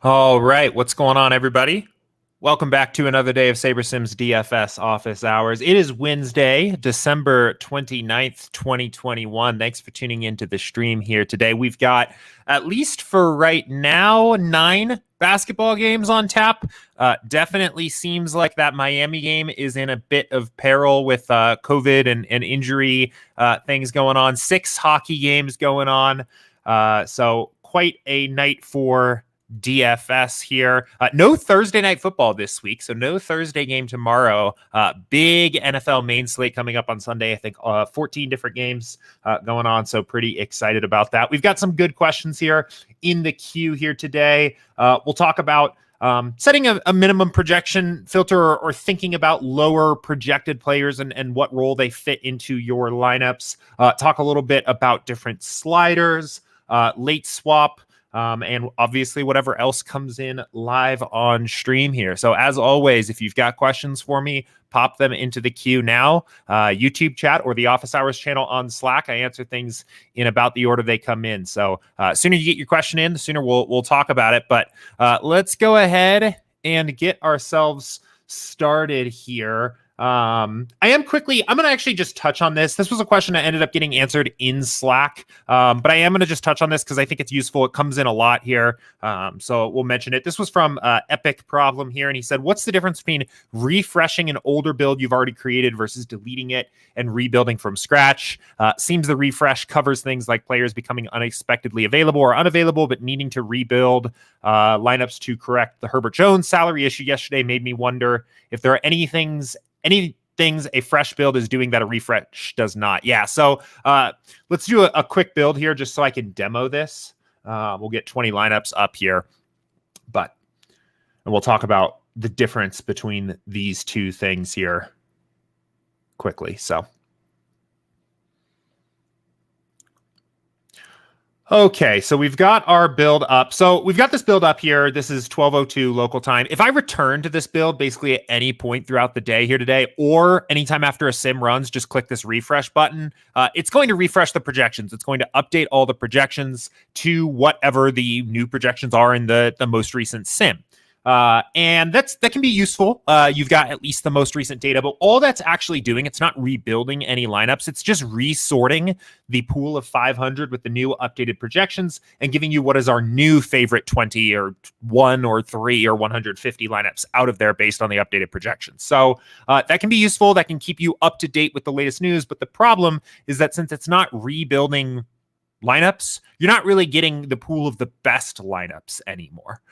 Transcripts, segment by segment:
All right, what's going on, everybody? Welcome back to another day of SaberSim's DFS Office Hours. It is Wednesday, December 29th, 2021. Thanks for tuning into the stream here today. We've got, at least for right now, 9 basketball games on tap. Definitely seems like that Miami game is in a bit of peril with COVID and injury things going on. 6 hockey games going on. So quite a night for DFS here. No Thursday night football this week, so no Thursday game tomorrow. Big NFL main slate coming up on Sunday. I think 14 different games going on, so pretty excited about that. We've got some good questions here in the queue here today. We'll talk about setting a minimum projection filter or thinking about lower projected players and what role they fit into your lineups. Talk a little bit about different sliders, late swap, and obviously whatever else comes in live on stream here. So as always, if you've got questions for me, pop them into the queue now. YouTube chat or the Office Hours channel on Slack. I answer things in about the order they come in. So sooner you get your question in, the sooner we'll talk about it. But let's go ahead and get ourselves started here. I'm going to actually just touch on this. This was a question that ended up getting answered in Slack. But I am going to just touch on this because I think it's useful. It comes in a lot here. So we'll mention it. This was from Epic Problem here. And he said, what's the difference between refreshing an older build you've already created versus deleting it and rebuilding from scratch? Seems the refresh covers things like players becoming unexpectedly available or unavailable, but needing to rebuild lineups to correct the Herbert Jones salary issue yesterday made me wonder if there are any things a fresh build is doing that a refresh does not. Yeah, so let's do a quick build here just so I can demo this. We'll get 20 lineups up here, and we'll talk about the difference between these two things here quickly. Okay, so we've got our build up. So we've got this build up here. This is 12:02 local time. If I return to this build basically at any point throughout the day here today, or anytime after a sim runs, just click this refresh button. It's going to refresh the projections. It's going to update all the projections to whatever the new projections are in the most recent sim. And that can be useful. You've got at least the most recent data, but all that's actually doing, it's not rebuilding any lineups. It's just resorting the pool of 500 with the new updated projections and giving you what is our new favorite 20 or 1 or 3 or 150 lineups out of there based on the updated projections. So that can be useful. That can keep you up to date with the latest news. But the problem is that since it's not rebuilding lineups, you're not really getting the pool of the best lineups anymore.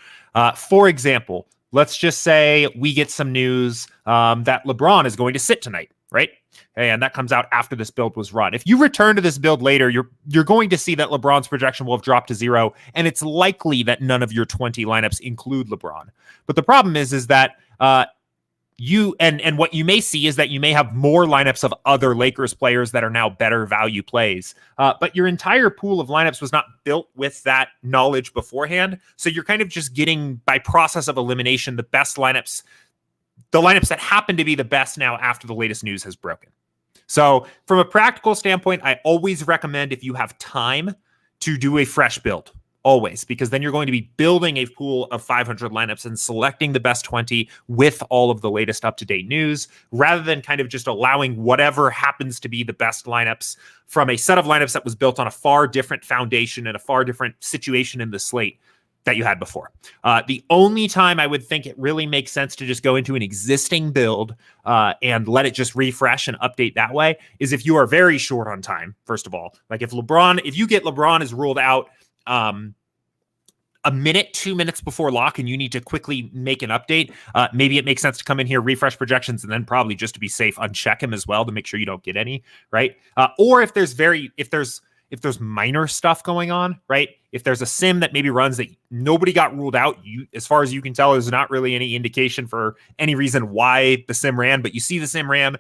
For example, let's just say we get some news that LeBron is going to sit tonight, right? And that comes out after this build was run. If you return to this build later, you're going to see that LeBron's projection will have dropped to 0, and it's likely that none of your 20 lineups include LeBron. But the problem is that you and what you may see is that you may have more lineups of other Lakers players that are now better value plays. But your entire pool of lineups was not built with that knowledge beforehand. So you're kind of just getting, by process of elimination, the best lineups, the lineups that happen to be the best now after the latest news has broken. So from a practical standpoint, I always recommend, if you have time, to do a fresh build. Always, because then you're going to be building a pool of 500 lineups and selecting the best 20 with all of the latest up-to-date news, rather than kind of just allowing whatever happens to be the best lineups from a set of lineups that was built on a far different foundation and a far different situation in the slate that you had before. The only time I would think it really makes sense to just go into an existing build and let it just refresh and update that way is if you are very short on time, first of all. Like if you get LeBron is ruled out a minute, 2 minutes before lock, and you need to quickly make an update, maybe it makes sense to come in here, refresh projections, and then probably just to be safe, uncheck him as well to make sure you don't get any, right? Or if there's minor stuff going on, right? If there's a sim that maybe runs that nobody got ruled out, as far as you can tell, there's not really any indication for any reason why the sim ran, but you see the sim ran,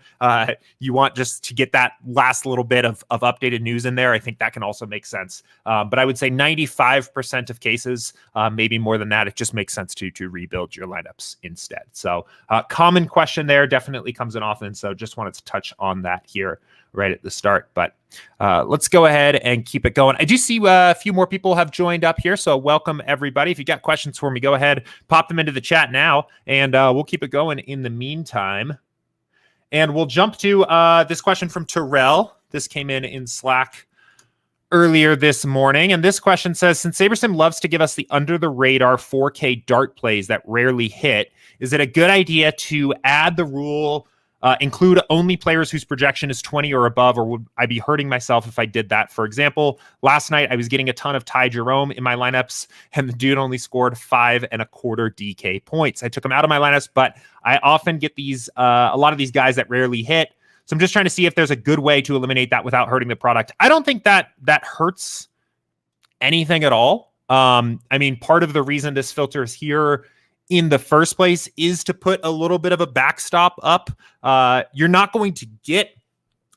you want just to get that last little bit of updated news in there. I think that can also make sense. But I would say 95% of cases, maybe more than that, it just makes sense to rebuild your lineups instead. So common question there, definitely comes in often. So just wanted to touch on that here right at the start. But let's go ahead and keep it going. I do see a few more people have joined up here, so welcome everybody. If you got questions for me, go ahead, pop them into the chat now, and we'll keep it going in the meantime. And we'll jump to this question from Terrell. This came in Slack earlier this morning. And this question says, since SaberSim loves to give us the under-the-radar 4K dart plays that rarely hit, is it a good idea to add the rule, include only players whose projection is 20 or above, or would I be hurting myself if I did that? For example, last night I was getting a ton of Ty Jerome in my lineups, and the dude only scored 5.25 DK points. I took him out of my lineups, but I often get these a lot of these guys that rarely hit. So I'm just trying to see if there's a good way to eliminate that without hurting the product. I don't think that hurts anything at all. I mean, part of the reason this filter is here in the first place is to put a little bit of a backstop up. You're not going to get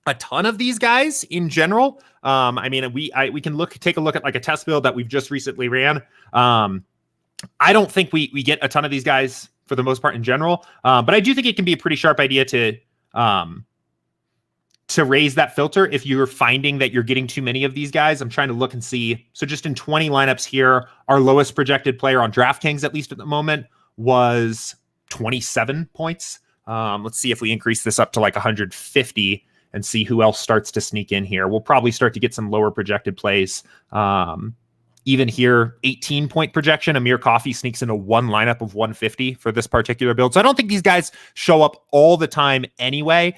a ton of these guys in general. I mean, we can take a look at like a test build that we've just recently ran. I don't think we get a ton of these guys for the most part in general, but I do think it can be a pretty sharp idea to raise that filter if you're finding that you're getting too many of these guys. I'm trying to look and see. So just in 20 lineups here, our lowest projected player on DraftKings, at least at the moment, was 27 points. Let's see if we increase this up to like 150 and see who else starts to sneak in here. We'll probably start to get some lower projected plays. Even here, 18-point projection. Amir Coffey sneaks into one lineup of 150 for this particular build. So I don't think these guys show up all the time anyway.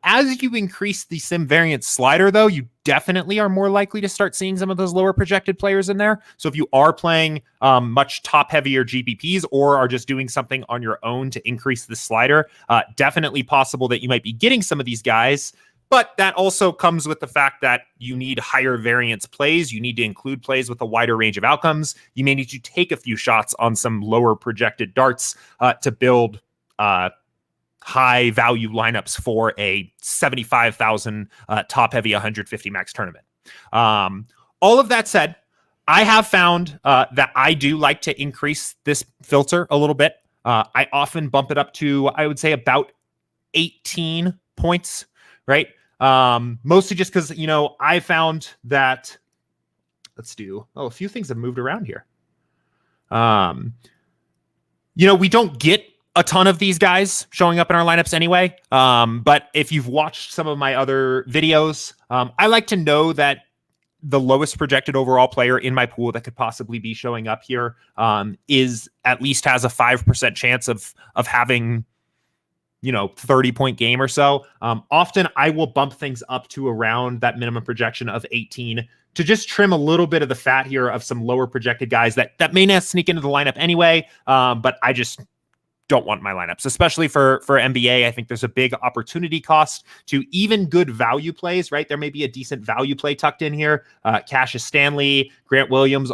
As you increase the sim variance slider, though, you definitely are more likely to start seeing some of those lower projected players in there. So if you are playing much top-heavier GPPs or are just doing something on your own to increase the slider, definitely possible that you might be getting some of these guys. But that also comes with the fact that you need higher variance plays. You need to include plays with a wider range of outcomes. You may need to take a few shots on some lower projected darts to build high value lineups for a 75,000 top heavy 150 max tournament. All of that said, I have found that I do like to increase this filter a little bit. I often bump it up to, I would say, about 18 points. Right. Mostly just because, I found that a few things have moved around here. We don't get a ton of these guys showing up in our lineups anyway. But if you've watched some of my other videos, I like to know that the lowest projected overall player in my pool that could possibly be showing up here is at least has a 5% chance of having 30-point game or so. Often I will bump things up to around that minimum projection of 18 to just trim a little bit of the fat here of some lower projected guys that may not sneak into the lineup anyway. But I just don't want my lineups, especially for NBA. I think there's a big opportunity cost to even good value plays, right? There may be a decent value play tucked in here. Cassius Stanley, Grant Williams,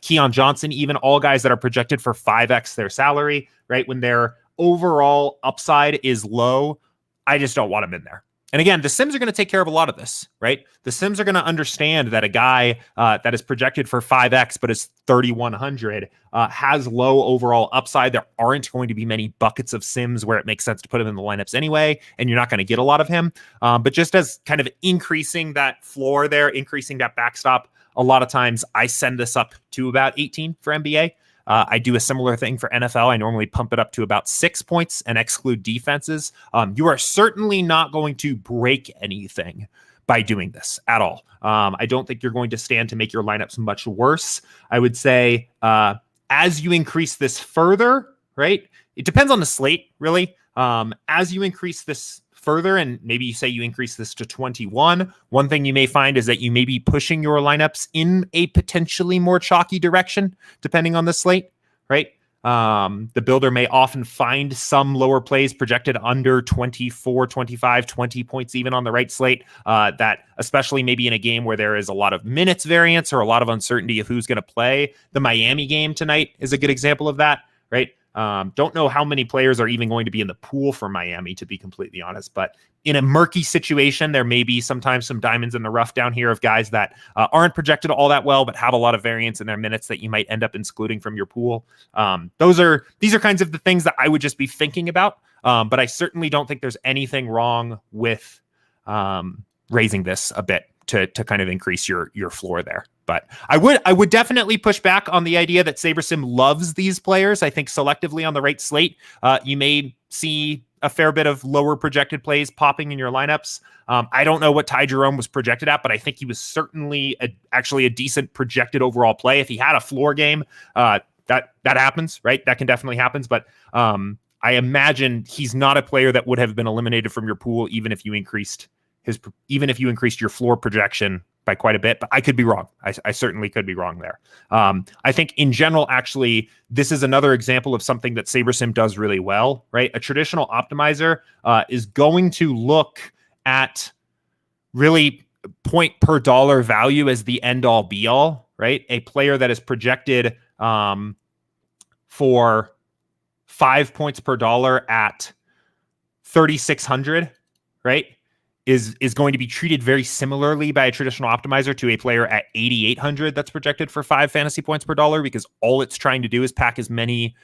Keon Johnson, even all guys that are projected for 5x their salary, right? When they're overall upside is low, I just don't want him in there. And again, the Sims are going to take care of a lot of this, right? The Sims are going to understand that a guy that is projected for 5x but is 3,100 has low overall upside. There aren't going to be many buckets of Sims where it makes sense to put him in the lineups anyway, and you're not going to get a lot of him. But just as kind of increasing that floor there, increasing that backstop, a lot of times I send this up to about 18 for NBA. I do a similar thing for NFL. I normally pump it up to about 6 points and exclude defenses. You are certainly not going to break anything by doing this at all. I don't think you're going to stand to make your lineups much worse. I would say as you increase this further, right? It depends on the slate, really. As you increase this further, and maybe you say you increase this to 21, one thing you may find is that you may be pushing your lineups in a potentially more chalky direction, depending on the slate, right? The builder may often find some lower plays projected under 24, 25, 20 points, even on the right slate, that especially maybe in a game where there is a lot of minutes variance or a lot of uncertainty of who's going to play. The Miami game tonight is a good example of that, right? Don't know how many players are even going to be in the pool for Miami, to be completely honest. But in a murky situation, there may be sometimes some diamonds in the rough down here of guys that aren't projected all that well, but have a lot of variance in their minutes that you might end up excluding from your pool. These are kinds of the things that I would just be thinking about. But I certainly don't think there's anything wrong with raising this a bit to kind of increase your floor there. But I would definitely push back on the idea that SaberSim loves these players. I think selectively on the right slate, you may see a fair bit of lower projected plays popping in your lineups. I don't know what Ty Jerome was projected at, but I think he was certainly actually a decent projected overall play. If he had a floor game, that happens, right? That can definitely happen. But I imagine he's not a player that would have been eliminated from your pool, even if you increased your floor projection by quite a bit. But I could be wrong. I certainly could be wrong there. I think in general, actually, this is another example of something that SaberSim does really well, right? A traditional optimizer is going to look at really point per dollar value as the end all be all, right? A player that is projected for 5 points per dollar at 3,600, right? Is going to be treated very similarly by a traditional optimizer to a player at 8,800 that's projected for 5 fantasy points per dollar, because all it's trying to do is pack as many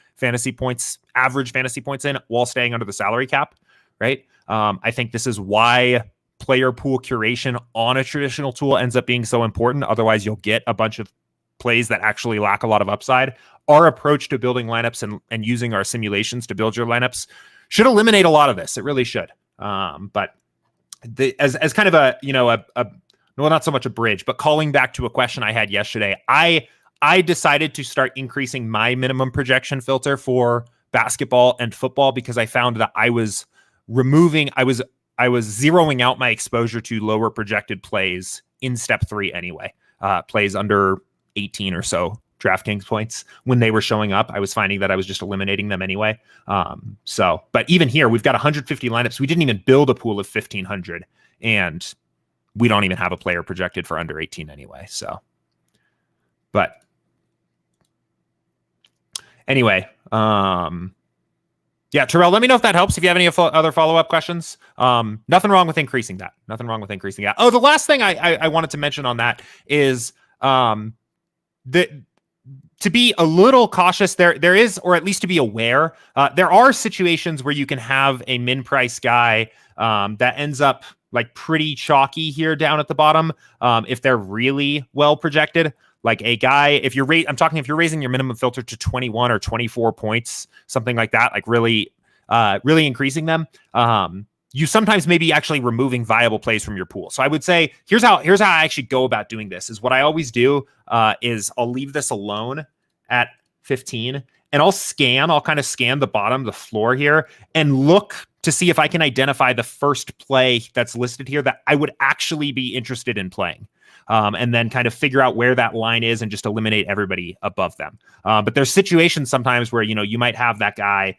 average fantasy points in while staying under the salary cap, right? I think this is why player pool curation on a traditional tool ends up being so important. Otherwise, you'll get a bunch of plays that actually lack a lot of upside. Our approach to building lineups and using our simulations to build your lineups should eliminate a lot of this. It really should. But as kind of well, not so much a bridge, but calling back to a question I had yesterday, I decided to start increasing my minimum projection filter for basketball and football because I found that I was zeroing out my exposure to lower projected plays in step 3 anyway. Plays under 18 or so DraftKings points when they were showing up. I was finding that I was just eliminating them anyway. But even here, we've got 150 lineups. We didn't even build a pool of 1,500, and we don't even have a player projected for under 18 anyway. So, but anyway, yeah, Terrell, let me know if that helps. If you have any other follow-up questions, nothing wrong with increasing that. Oh, the last thing I wanted to mention on that is to be a little cautious there is, or at least to be aware, there are situations where you can have a min price guy that ends up like pretty chalky here down at the bottom. If they're really well projected, like a guy, if you're raising your minimum filter to 21 or 24 points, something like that, like really increasing them. You sometimes may be actually removing viable plays from your pool. So I would say, here's how I actually go about doing this is what I always do is I'll leave this alone at 15 and I'll kind of scan the floor here and look to see if I can identify the first play that's listed here that I would actually be interested in playing. And then kind of figure out where that line is and just eliminate everybody above them. But there's situations sometimes where, you might have that guy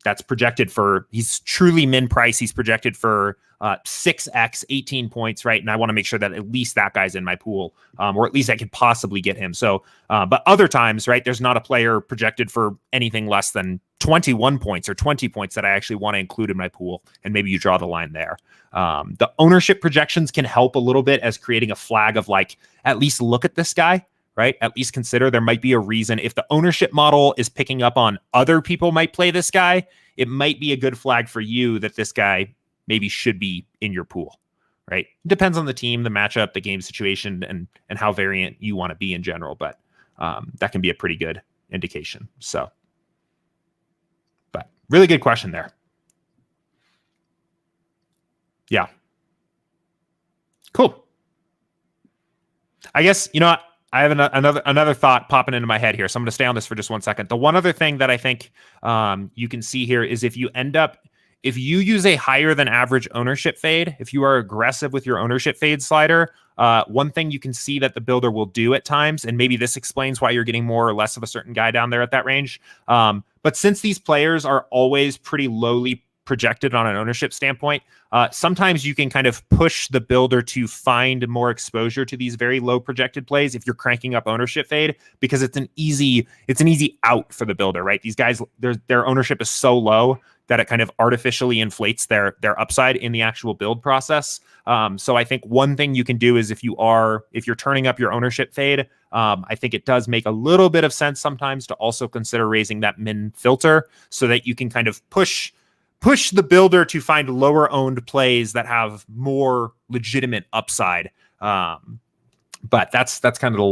that's projected he's truly min price. He's projected for 6x 18 points, right? And I want to make sure that at least that guy's in my pool, or at least I could possibly get him. So, but other times, right, there's not a player projected for anything less than 21 points or 20 points that I actually want to include in my pool. And maybe you draw the line there. The ownership projections can help a little bit as creating a flag of like, at least look at this guy, right? At least consider there might be a reason. If the ownership model is picking up on other people might play this guy, it might be a good flag for you that this guy maybe should be in your pool, right? It depends on the team, the matchup, the game situation, and how variant you want to be in general. But that can be a pretty good indication. So, but really good question there. Yeah. Cool. I guess, what? I have another thought popping into my head here. So I'm going to stay on this for just 1 second. The one other thing that I think you can see here is if you use a higher than average ownership fade, if you are aggressive with your ownership fade slider, one thing you can see that the builder will do at times, and maybe this explains why you're getting more or less of a certain guy down there at that range. But since these players are always pretty lowly projected on an ownership standpoint, sometimes you can kind of push the builder to find more exposure to these very low projected plays if you're cranking up ownership fade, because it's an easy out for the builder, right? These guys, their ownership is so low that it kind of artificially inflates their upside in the actual build process. So I think one thing you can do is if you're turning up your ownership fade, I think it does make a little bit of sense sometimes to also consider raising that min filter so that you can kind of push push the builder to find lower owned plays that have more legitimate upside. But that's kind of the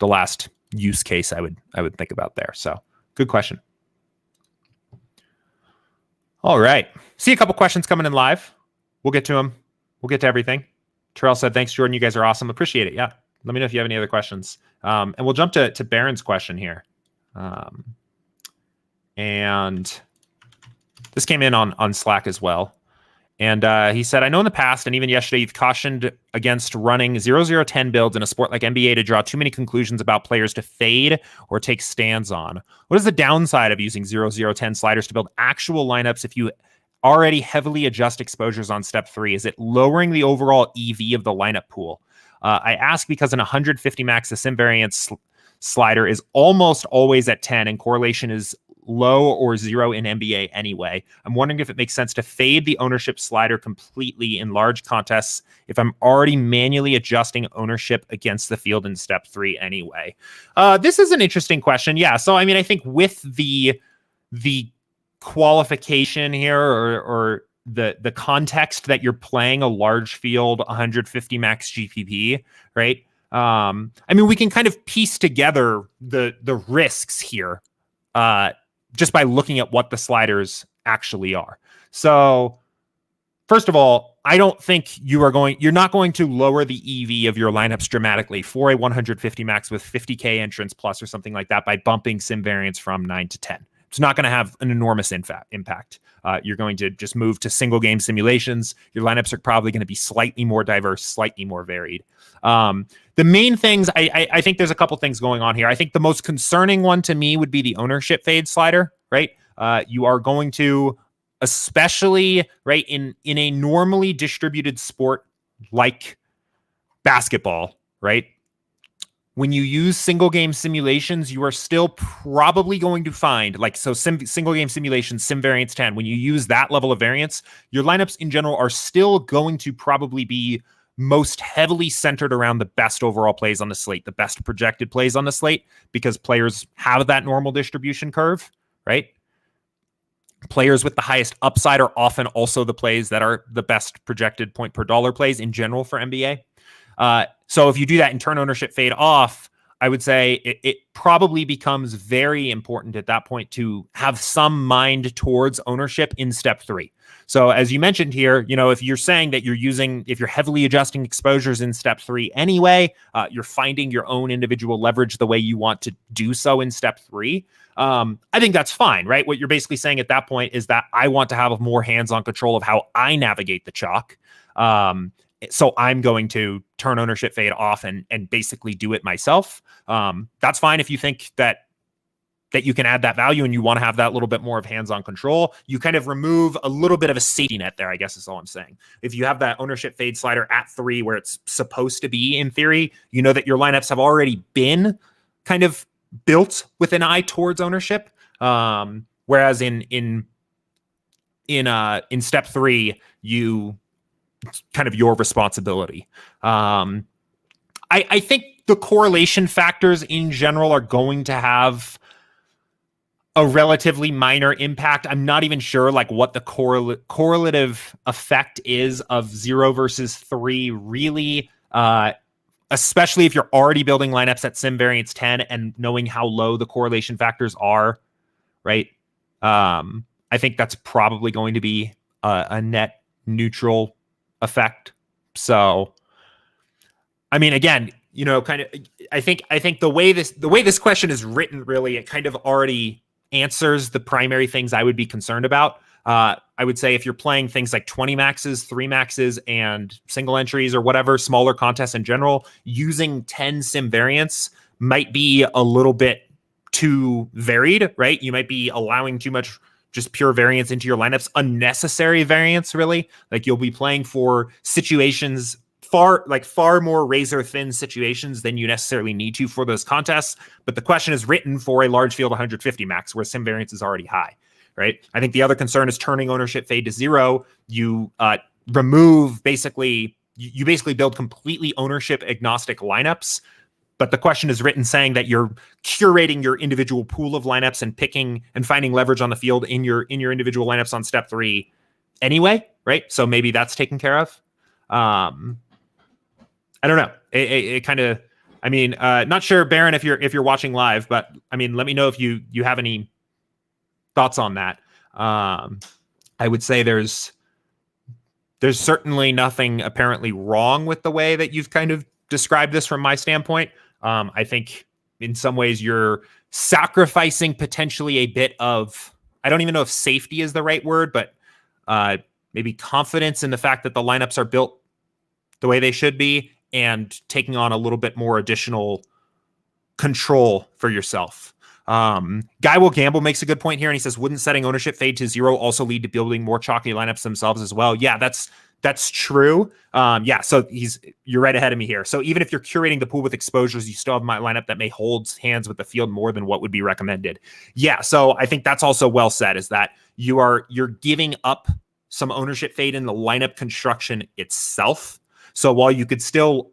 last use case I would think about there. So good question. All right. See a couple questions coming in live. We'll get to them. We'll get to everything. Terrell said, thanks, Jordan. You guys are awesome. Appreciate it. Yeah. Let me know if you have any other questions. And we'll jump to Baron's question here. And this came in on Slack as well. And he said, I know in the past and even yesterday, you've cautioned against running 0-0-10 builds in a sport like NBA to draw too many conclusions about players to fade or take stands on. What is the downside of using 0-0-10 sliders to build actual lineups if you already heavily adjust exposures on step 3? Is it lowering the overall EV of the lineup pool? I ask because in 150 max, the sim variance slider is almost always at 10 and correlation is low or 0 in NBA anyway. I'm wondering if it makes sense to fade the ownership slider completely in large contests if I'm already manually adjusting ownership against the field in step 3 anyway. This is an interesting question. Yeah. So, I mean, I think with the qualification here or the context that you're playing a large field 150 max GPP, right? I mean, we can kind of piece together the risks here just by looking at what the sliders actually are. So first of all, I don't think you're not going to lower the EV of your lineups dramatically for a 150 max with 50K entrance plus or something like that by bumping sim variance from 9 to 10. It's not going to have an enormous impact. You're going to just move to single game simulations. Your lineups are probably going to be slightly more diverse, slightly more varied. The main things, I think there's a couple things going on here. I think the most concerning one to me would be the ownership fade slider, right? You are going to, especially right in a normally distributed sport like basketball, right? When you use single game simulations, you are still probably going to find single game simulations, sim variance 10. When you use that level of variance, your lineups in general are still going to probably be most heavily centered around the best overall plays on the slate, the best projected plays on the slate, because players have that normal distribution curve, right? Players with the highest upside are often also the plays that are the best projected point per dollar plays in general for NBA. So if you do that and turn ownership fade off, I would say it probably becomes very important at that point to have some mind towards ownership in step 3. So as you mentioned here, if you're saying that if you're heavily adjusting exposures in step 3 anyway, you're finding your own individual leverage the way you want to do so in step 3. I think that's fine, right? What you're basically saying at that point is that I want to have more hands-on control of how I navigate the chalk. So I'm going to turn ownership fade off and basically do it myself. That's fine if you think that you can add that value and you want to have that little bit more of hands-on control. You kind of remove a little bit of a safety net there, I guess is all I'm saying. If you have that ownership fade slider at 3 where it's supposed to be in theory, you know that your lineups have already been kind of built with an eye towards ownership. Whereas in step 3, it's kind of your responsibility. I think the correlation factors in general are going to have a relatively minor impact. I'm not even sure what the correlative effect is of 0 versus 3 really, especially if you're already building lineups at sim variance 10 and knowing how low the correlation factors are, right? I think that's probably going to be a net neutral effect. So, I mean, again, I think the way this question is written, really, it kind of already answers the primary things I would be concerned about. I would say if you're playing things like 20 maxes, 3 maxes, and single entries or whatever, smaller contests in general, using 10 sim variants might be a little bit too varied, right? You might be allowing too much just pure variance into your lineups, unnecessary variance, really. You'll be playing for situations far more razor thin situations than you necessarily need to for those contests. But the question is written for a large field 150 max where sim variance is already high, right? I think the other concern is turning ownership fade to 0. You remove you basically build completely ownership agnostic lineups but the question is written saying that you're curating your individual pool of lineups and picking and finding leverage on the field in your individual lineups on step 3 anyway, right? So maybe that's taken care of. I don't know. It kind of, I mean, not sure, Baron, if you're watching live, but I mean, let me know if you have any thoughts on that. I would say there's certainly nothing apparently wrong with the way that you've kind of described this from my standpoint. I think in some ways you're sacrificing potentially a bit of, I don't even know if safety is the right word, but maybe confidence in the fact that the lineups are built the way they should be, and taking on a little bit more additional control for yourself. Guy Will Gamble makes a good point here, and he says, wouldn't setting ownership fade to 0 also lead to building more chalky lineups themselves as well? Yeah, that's true. Yeah, so you're right ahead of me here. So even if you're curating the pool with exposures, you still have my lineup that may hold hands with the field more than what would be recommended. Yeah, so I think that's also well said, is that you're giving up some ownership fade in the lineup construction itself. So while you could still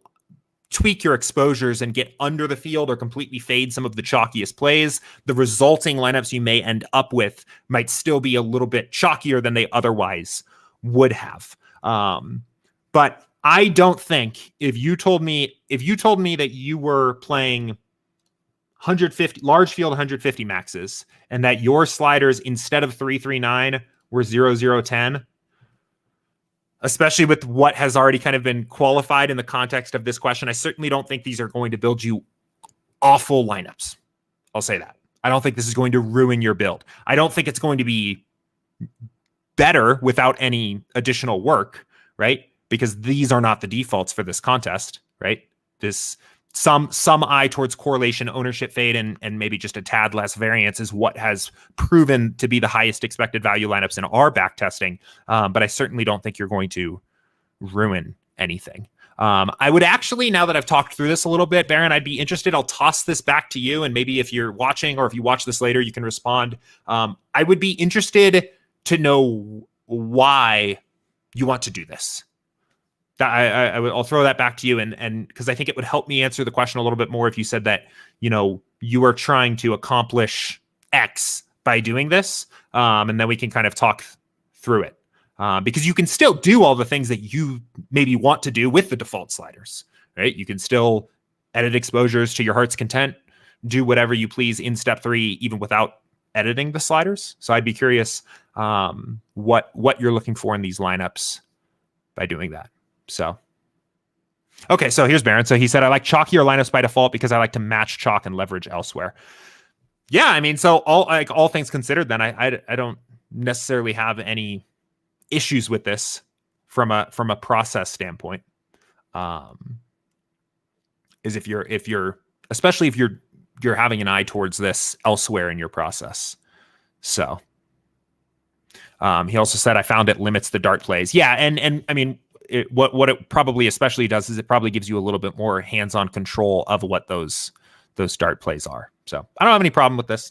tweak your exposures and get under the field or completely fade some of the chalkiest plays, the resulting lineups you may end up with might still be a little bit chalkier than they otherwise would have. But I don't think if you told me that you were playing 150 large field 150 maxes and that your sliders instead of 339 were 0-0-10, especially with what has already kind of been qualified in the context of this question, I certainly don't think these are going to build you awful lineups. I'll say that. I don't think this is going to ruin your build. I don't think it's going to be better without any additional work, right? Because these are not the defaults for this contest, right? This some eye towards correlation, ownership fade, and maybe just a tad less variance is what has proven to be the highest expected value lineups in our back testing. But I certainly don't think you're going to ruin anything. I would actually, now that I've talked through this a little bit, Baron, I'd be interested. I'll toss this back to you, and maybe if you're watching or if you watch this later, you can respond. I would be interested to know why you want to do this. I'll throw that back to you, and because I think it would help me answer the question a little bit more if you said that, you are trying to accomplish X by doing this, and then we can kind of talk through it. Because you can still do all the things that you maybe want to do with the default sliders, right? You can still edit exposures to your heart's content, do whatever you please in step 3, even without editing the sliders. So I'd be curious what you're looking for in these lineups by doing that. So, okay, so here's Baron. So he said, I like chalkier lineups by default because I like to match chalk and leverage elsewhere. Yeah, I mean, so all things considered, then I don't necessarily have any issues with this from a process standpoint. Is if you're especially if you're having an eye towards this elsewhere in your process. So he also said, I found it limits the dart plays. Yeah, and I mean, what it probably especially does is it probably gives you a little bit more hands-on control of what those dart plays are. So I don't have any problem with this.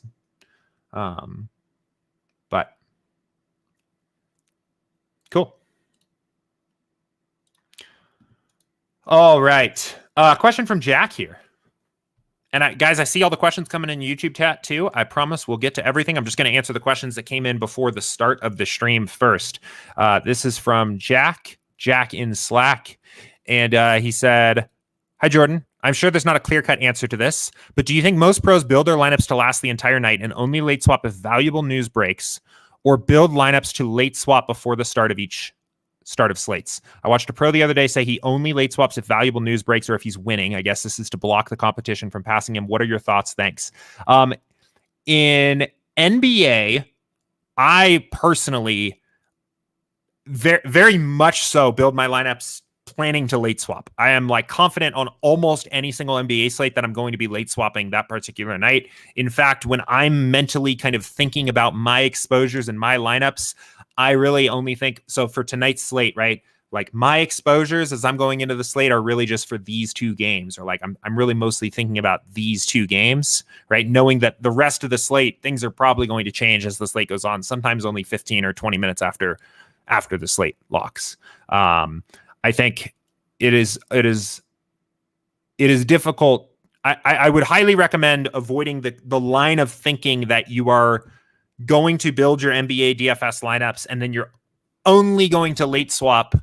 But cool. All right. Question from Jack here. And guys, I see all the questions coming in YouTube chat too. I promise we'll get to everything. I'm just going to answer the questions that came in before the start of the stream first. This is from Jack in Slack. And he said, hi, Jordan. I'm sure there's not a clear-cut answer to this, but do you think most pros build their lineups to last the entire night and only late swap if valuable news breaks, or build lineups to late swap before the start of slates? I watched a pro the other day say he only late swaps if valuable news breaks or if he's winning. I guess this is to block the competition from passing him. What are your thoughts? Thanks. In NBA, I personally very, very much so build my lineups planning to late swap. I am confident on almost any single NBA slate that I'm going to be late swapping that particular night. In fact, when I'm mentally kind of thinking about my exposures and my lineups, I really only think, so for tonight's slate, right? My exposures as I'm going into the slate are really just for these 2 games, or I'm really mostly thinking about these 2 games, right? Knowing that the rest of the slate, things are probably going to change as the slate goes on, sometimes only 15 or 20 minutes after the slate locks. I think it is difficult. I would highly recommend avoiding the line of thinking that you are going to build your NBA DFS lineups and then you're only going to late swap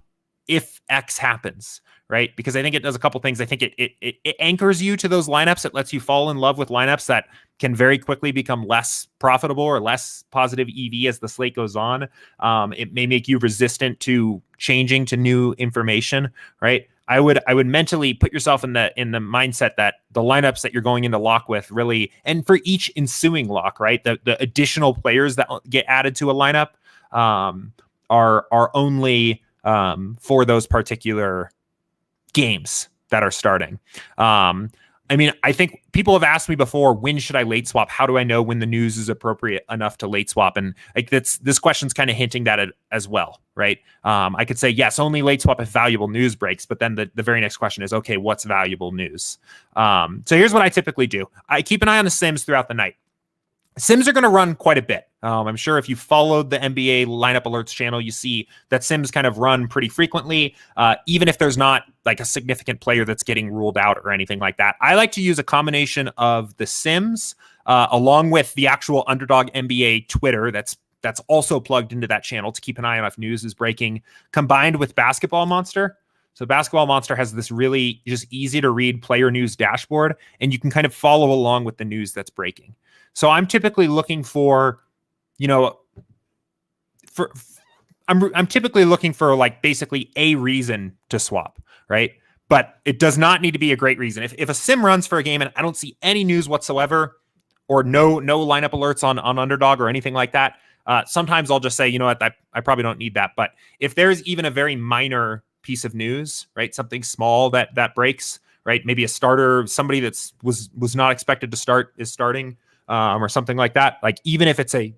if X happens, right? Because I think it does a couple things. I think it anchors you to those lineups. It lets you fall in love with lineups that can very quickly become less profitable or less positive EV as the slate goes on. It may make you resistant to changing to new information, right? I would mentally put yourself in the mindset that the lineups that you're going into lock with really, and for each ensuing lock, right, the additional players that get added to a lineup are only for those particular games that are starting. I mean, I think people have asked me before, when should I late swap? How do I know when the news is appropriate enough to late swap? And like this question's kind of hinting that as well, right? I could say, yes, only late swap if valuable news breaks. But then the very next question is, okay, what's valuable news? So here's what I typically do. I keep an eye on the sims throughout the night. Sims are going to run quite a bit. I'm sure if you followed the NBA lineup alerts channel, you see that Sims kind of run pretty frequently, even if there's not like a significant player that's getting ruled out or anything like that. I like to use a combination of the Sims along with the actual Underdog NBA Twitter that's also plugged into that channel to keep an eye on if news is breaking, combined with Basketball Monster. So Basketball Monster has this really just easy to read player news dashboard, and you can kind of follow along with the news that's breaking. So I'm typically looking for, I'm typically looking for like basically a reason to swap, right? But it does not need to be a great reason. If a sim runs for a game and I don't see any news whatsoever, or no lineup alerts on Underdog or anything like that, sometimes I'll just say, you know what, I probably don't need that. But if there's even a very minor piece of news, right, something small that breaks, right, maybe a starter, somebody that's was not expected to start is starting. Or something like that. Like even if it's a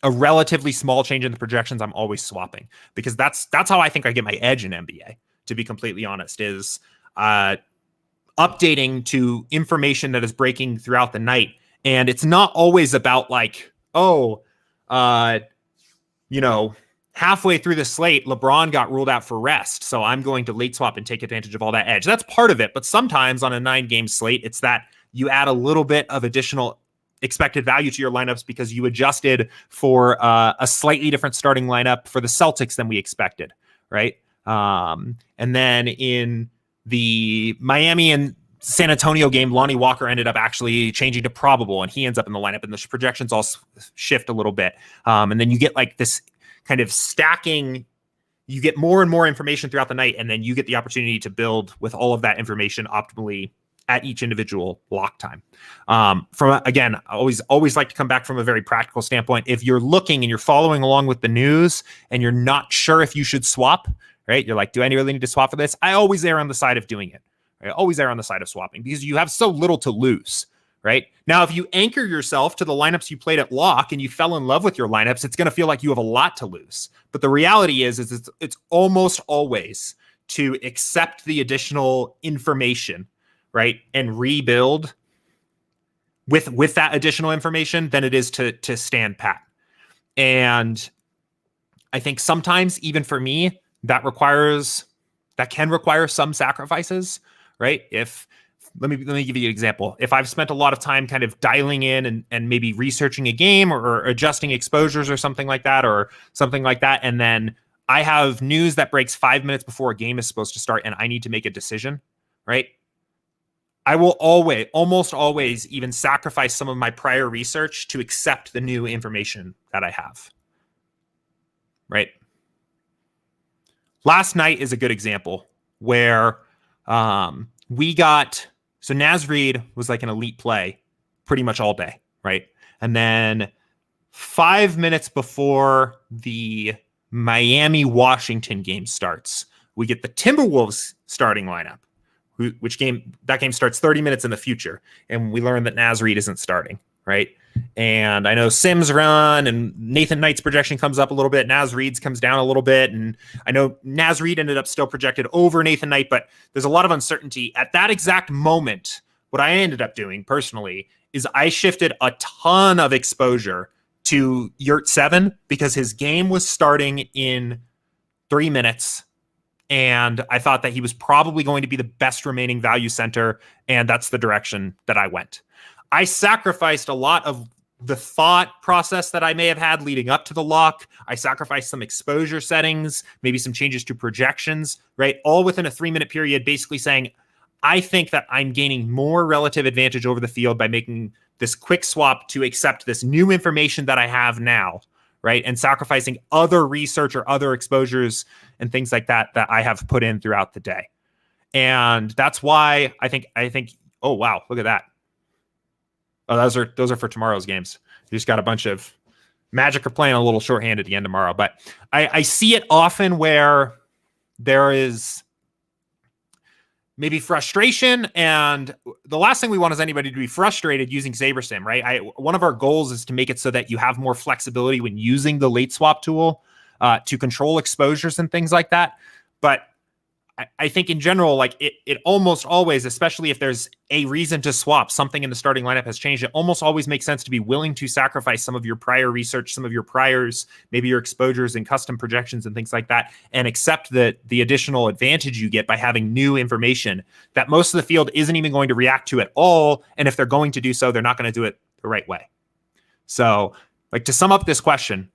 relatively small change in the projections, I'm always swapping because that's how I think I get my edge in NBA. To be completely honest, is updating to information that is breaking throughout the night, and it's not always about like, halfway through the slate, LeBron got ruled out for rest, so I'm going to late swap and take advantage of all that edge. That's part of it, but sometimes on a 9-game slate, it's that you add a little bit of additional expected value to your lineups because you adjusted for a slightly different starting lineup for the Celtics than we expected, right? And then in the Miami and San Antonio game, Lonnie Walker ended up actually changing to probable, and he ends up in the lineup, and the projections all shift a little bit. And then you get like this kind of stacking. You get more and more information throughout the night, and then you get the opportunity to build with all of that information optimally at each individual lock time. Again, I always like to come back from a very practical standpoint. If you're looking and you're following along with the news and you're not sure if you should swap, right? You're like, do I really need to swap for this? I always err on the side of doing it. Right? I always err on the side of swapping because you have so little to lose, right? Now, if you anchor yourself to the lineups you played at lock and you fell in love with your lineups, it's going to feel like you have a lot to lose. But the reality is it's almost always to accept the additional information, right, and rebuild with that additional information than it is to stand pat. And I think sometimes, even for me, that can require some sacrifices, right? Let me give you an example. If I've spent a lot of time kind of dialing in and maybe researching a game or adjusting exposures or something like that, and then I have news that breaks 5 minutes before a game is supposed to start and I need to make a decision, right? I will almost always even sacrifice some of my prior research to accept the new information that I have, right? Last night is a good example where so Naz Reid was like an elite play pretty much all day, right? And then 5 minutes before the Miami-Washington game starts, we get the Timberwolves starting lineup. That game starts 30 minutes in the future, and we learn that Naz Reid isn't starting, right? And I know Sims run, and Nathan Knight's projection comes up a little bit. Naz Reid's comes down a little bit, and I know Naz Reid ended up still projected over Nathan Knight, but there's a lot of uncertainty. At that exact moment, what I ended up doing personally is I shifted a ton of exposure to Yurt 7 because his game was starting in 3 minutes, and I thought that he was probably going to be the best remaining value center, and that's the direction that I went. I sacrificed a lot of the thought process that I may have had leading up to the lock. I sacrificed some exposure settings, maybe some changes to projections, right? All within a 3-minute period, basically saying, I think that I'm gaining more relative advantage over the field by making this quick swap to accept this new information that I have now, right? And sacrificing other research or other exposures and things like that that I have put in throughout the day. And that's why I think, oh, wow, look at that. Oh, those are for tomorrow's games. You just got a bunch of Magic are playing a little shorthanded again tomorrow. But I see it often where there is maybe frustration, and the last thing we want is anybody to be frustrated using SaberSim, right? One of our goals is to make it so that you have more flexibility when using the late swap tool to control exposures and things like that. But I think in general, like it almost always, especially if there's a reason to swap, something in the starting lineup has changed, it almost always makes sense to be willing to sacrifice some of your prior research, some of your priors, maybe your exposures and custom projections and things like that, and accept the additional advantage you get by having new information that most of the field isn't even going to react to at all. And if they're going to do so, they're not going to do it the right way. So, like, to sum up this question,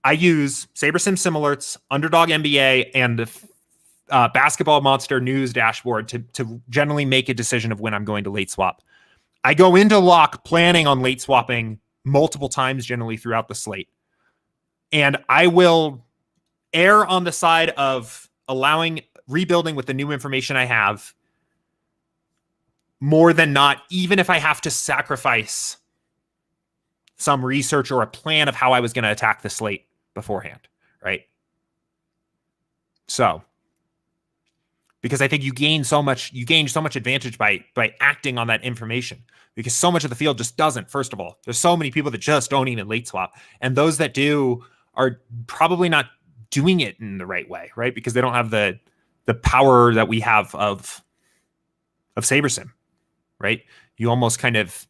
I use SaberSim Similarts, Underdog NBA, and the Basketball Monster news dashboard to generally make a decision of when I'm going to late swap. I go into lock planning on late swapping multiple times generally throughout the slate. And I will err on the side of allowing rebuilding with the new information I have more than not, even if I have to sacrifice some research or a plan of how I was going to attack the slate beforehand, right? So, because I think you gain so much advantage by acting on that information, because so much of the field just doesn't. First of all, there's so many people that just don't even late swap, and those that do are probably not doing it in the right way, right? Because they don't have the power that we have of SaberSim, right? You almost kind of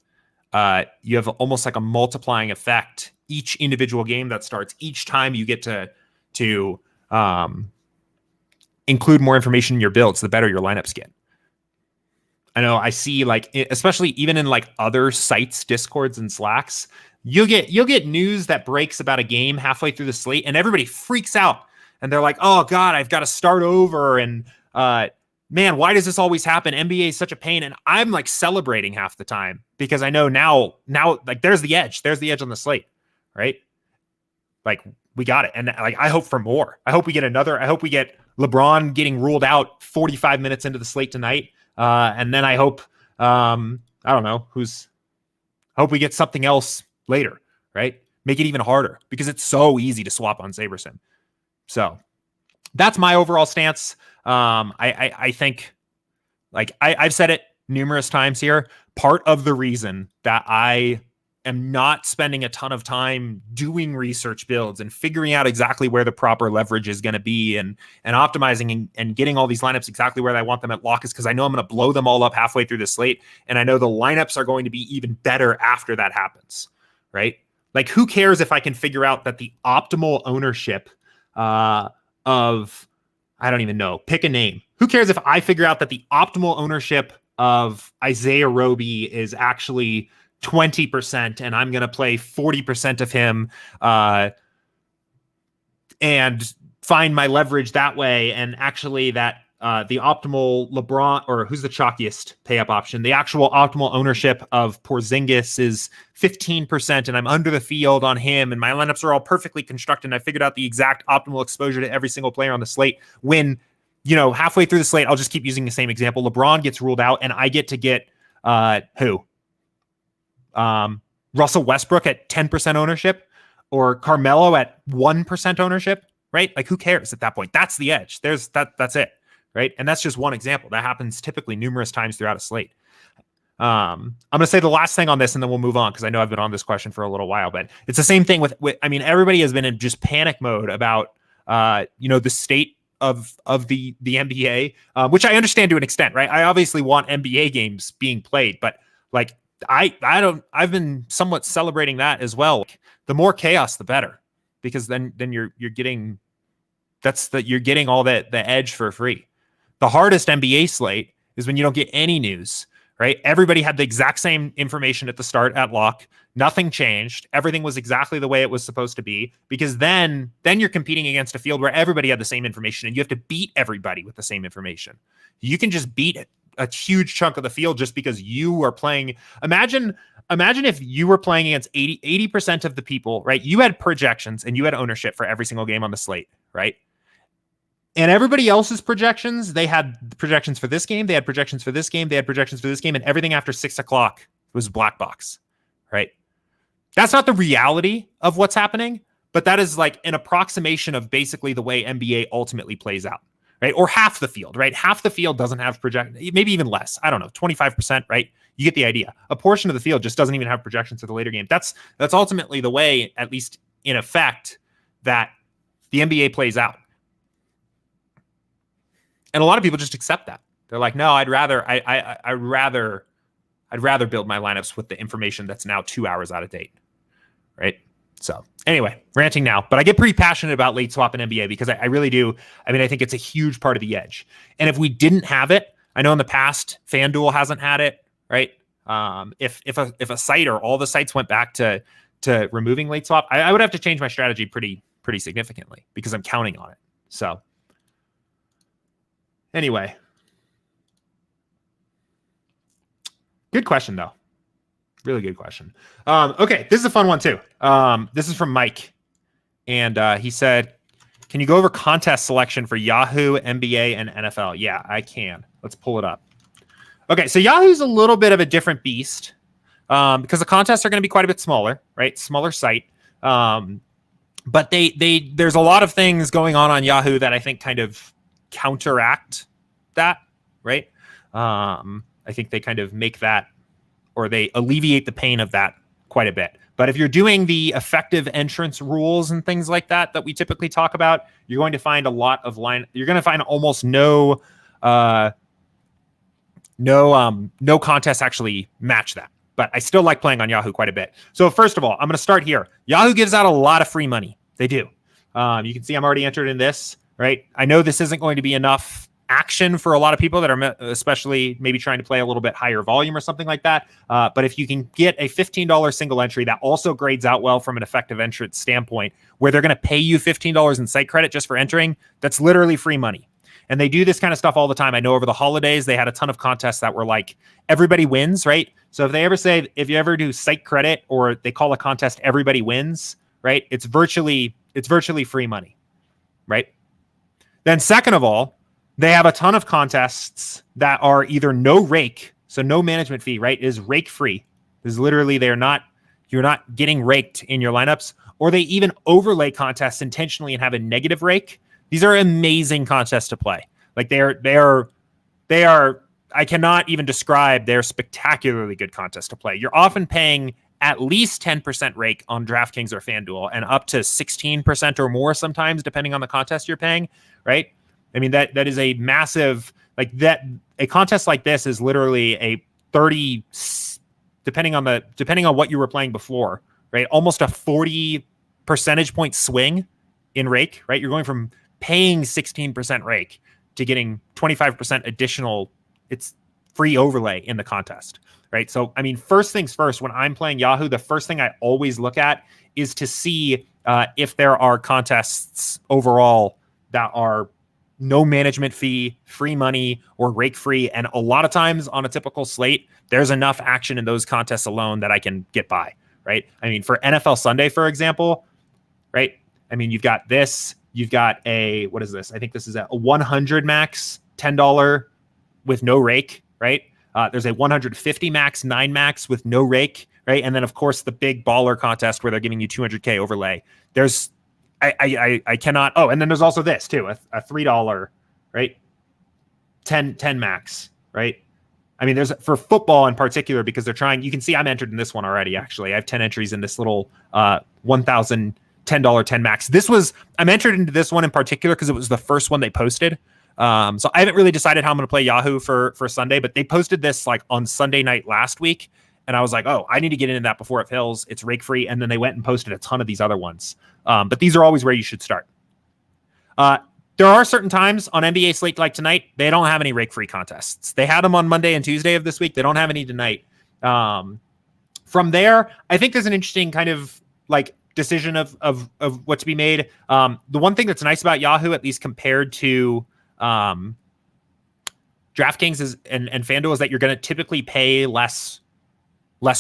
you have almost like a multiplying effect each individual game that starts. Each time you get to include more information in your builds, the better your lineups get. I know I see, like, especially even in like other sites, Discords and Slacks, you'll get news that breaks about a game halfway through the slate and everybody freaks out and they're like, oh God, I've got to start over. And man, why does this always happen? NBA is such a pain. And I'm like celebrating half the time because I know now like there's the edge on the slate, right? Like, we got it. And like, I hope for more. I hope we get LeBron getting ruled out 45 minutes into the slate tonight. And then I hope, I don't know hope we get something else later, right? Make it even harder because it's so easy to swap on SaberSim. So that's my overall stance. I think, like, I've said it numerous times here. Part of the reason that I am not spending a ton of time doing research builds and figuring out exactly where the proper leverage is going to be and optimizing and getting all these lineups exactly where I want them at lock is because I know I'm going to blow them all up halfway through the slate. And I know the lineups are going to be even better after that happens, right? Like, who cares if I can figure out that the optimal ownership of, I don't even know, pick a name. Who cares if I figure out that the optimal ownership of Isaiah Roby is actually 20% and I'm going to play 40% of him and find my leverage that way. And actually that the optimal LeBron, or who's the chalkiest pay up option, the actual optimal ownership of Porzingis is 15% and I'm under the field on him and my lineups are all perfectly constructed and I figured out the exact optimal exposure to every single player on the slate. When, halfway through the slate, I'll just keep using the same example. LeBron gets ruled out and I get to get who? Russell Westbrook at 10% ownership or Carmelo at 1% ownership, right? Like, who cares at that point? That's the edge. That's it, right? And that's just one example. That happens typically numerous times throughout a slate. I'm going to say the last thing on this and then we'll move on because I know I've been on this question for a little while, but it's the same thing with everybody has been in just panic mode about, the state of the NBA, which I understand to an extent, right? I obviously want NBA games being played, but like, I've been somewhat celebrating that as well. The more chaos, the better, because then you're getting You're getting all the edge for free. The hardest NBA slate is when you don't get any news, right? Everybody had the exact same information at the start at lock. Nothing changed. Everything was exactly the way it was supposed to be, because then you're competing against a field where everybody had the same information and you have to beat everybody with the same information. You can just beat a huge chunk of the field just because you are playing. Imagine if you were playing against 80% of the people, right? You had projections and you had ownership for every single game on the slate, right? And everybody else's projections, they had projections for this game, they had projections for this game, they had projections for this game, and everything after 6 o'clock was black box, right? That's not the reality of what's happening, but that is like an approximation of basically the way NBA ultimately plays out, right? Or half the field, right? Half the field doesn't have maybe even less. I don't know, 25%, right? You get the idea. A portion of the field just doesn't even have projections for the later game. That's ultimately the way, at least in effect, that the NBA plays out. And a lot of people just accept that. They're like, no, I'd rather build my lineups with the information that's now 2 hours out of date, right? So anyway, ranting now, but I get pretty passionate about late swap in NBA because I really do. I mean, I think it's a huge part of the edge. And if we didn't have it, I know in the past, FanDuel hasn't had it, right? If a site or all the sites went back to removing late swap, I would have to change my strategy pretty significantly because I'm counting on it. So anyway, good question though. Really good question. Okay, this is a fun one too. This is from Mike. And he said, can you go over contest selection for Yahoo, NBA, and NFL? Yeah, I can. Let's pull it up. Okay, so Yahoo's a little bit of a different beast because the contests are going to be quite a bit smaller, right? Smaller site. But there's a lot of things going on Yahoo that I think kind of counteract that, right? I think they kind of make that, or they alleviate the pain of that quite a bit. But if you're doing the effective entrance rules and things like that we typically talk about, you're going to find a lot of you're going to find almost no contests actually match that. But I still like playing on Yahoo quite a bit. So first of all, I'm going to start here. Yahoo gives out a lot of free money. They do. You can see I'm already entered in this, right? I know this isn't going to be enough action for a lot of people that are especially maybe trying to play a little bit higher volume or something like that. But if you can get a $15 single entry that also grades out well from an effective entrance standpoint, where they're going to pay you $15 in site credit just for entering, that's literally free money. And they do this kind of stuff all the time. I know over the holidays, they had a ton of contests that were like, everybody wins, right? So if you ever do site credit, or they call a contest everybody wins, right? It's virtually free money, right? Then second of all, they have a ton of contests that are either no rake, so no management fee, right? It is rake free. Is literally you're not getting raked in your lineups, or they even overlay contests intentionally and have a negative rake. These are amazing contests to play. Like they are. I cannot even describe. They're spectacularly good contests to play. You're often paying at least 10% rake on DraftKings or FanDuel, and up to 16% or more sometimes, depending on the contest you're paying, right? I mean, that is a massive, like that. A contest like this is literally a 30, depending on what you were playing before, right? Almost a 40 percentage point swing in rake, right? You're going from paying 16% rake to getting 25% additional. It's free overlay in the contest, right? So, I mean, first things first, when I'm playing Yahoo, the first thing I always look at is to see if there are contests overall that are no management fee, free money, or rake free. And a lot of times on a typical slate, there's enough action in those contests alone that I can get by, right? I mean, for NFL Sunday, for example, right? I mean, you've got this, you've got what is this? I think this is a 100 max, $10 with no rake, right? There's a 150 max, 9 max with no rake, right? And then of course the big baller contest where they're giving you 200K overlay. I cannot. Oh, and then there's also this too, a $3, right? 10 max, right? I mean, there's for football in particular, because they're trying, you can see I'm entered in this one already. Actually, I have 10 entries in this little $1,010 10 max. I'm entered into this one in particular because it was the first one they posted. So I haven't really decided how I'm going to play Yahoo for Sunday, but they posted this like on Sunday night last week. And I was like, oh, I need to get into that before it fills. It's rake free. And then they went and posted a ton of these other ones. But these are always where you should start. there are certain times on NBA slate like tonight, they don't have any rake-free contests. They had them on Monday and Tuesday of this week. They don't have any tonight. From there, I think there's an interesting kind of like decision of what to be made. The one thing that's nice about Yahoo, at least compared to DraftKings and FanDuel, is that you're going to typically pay less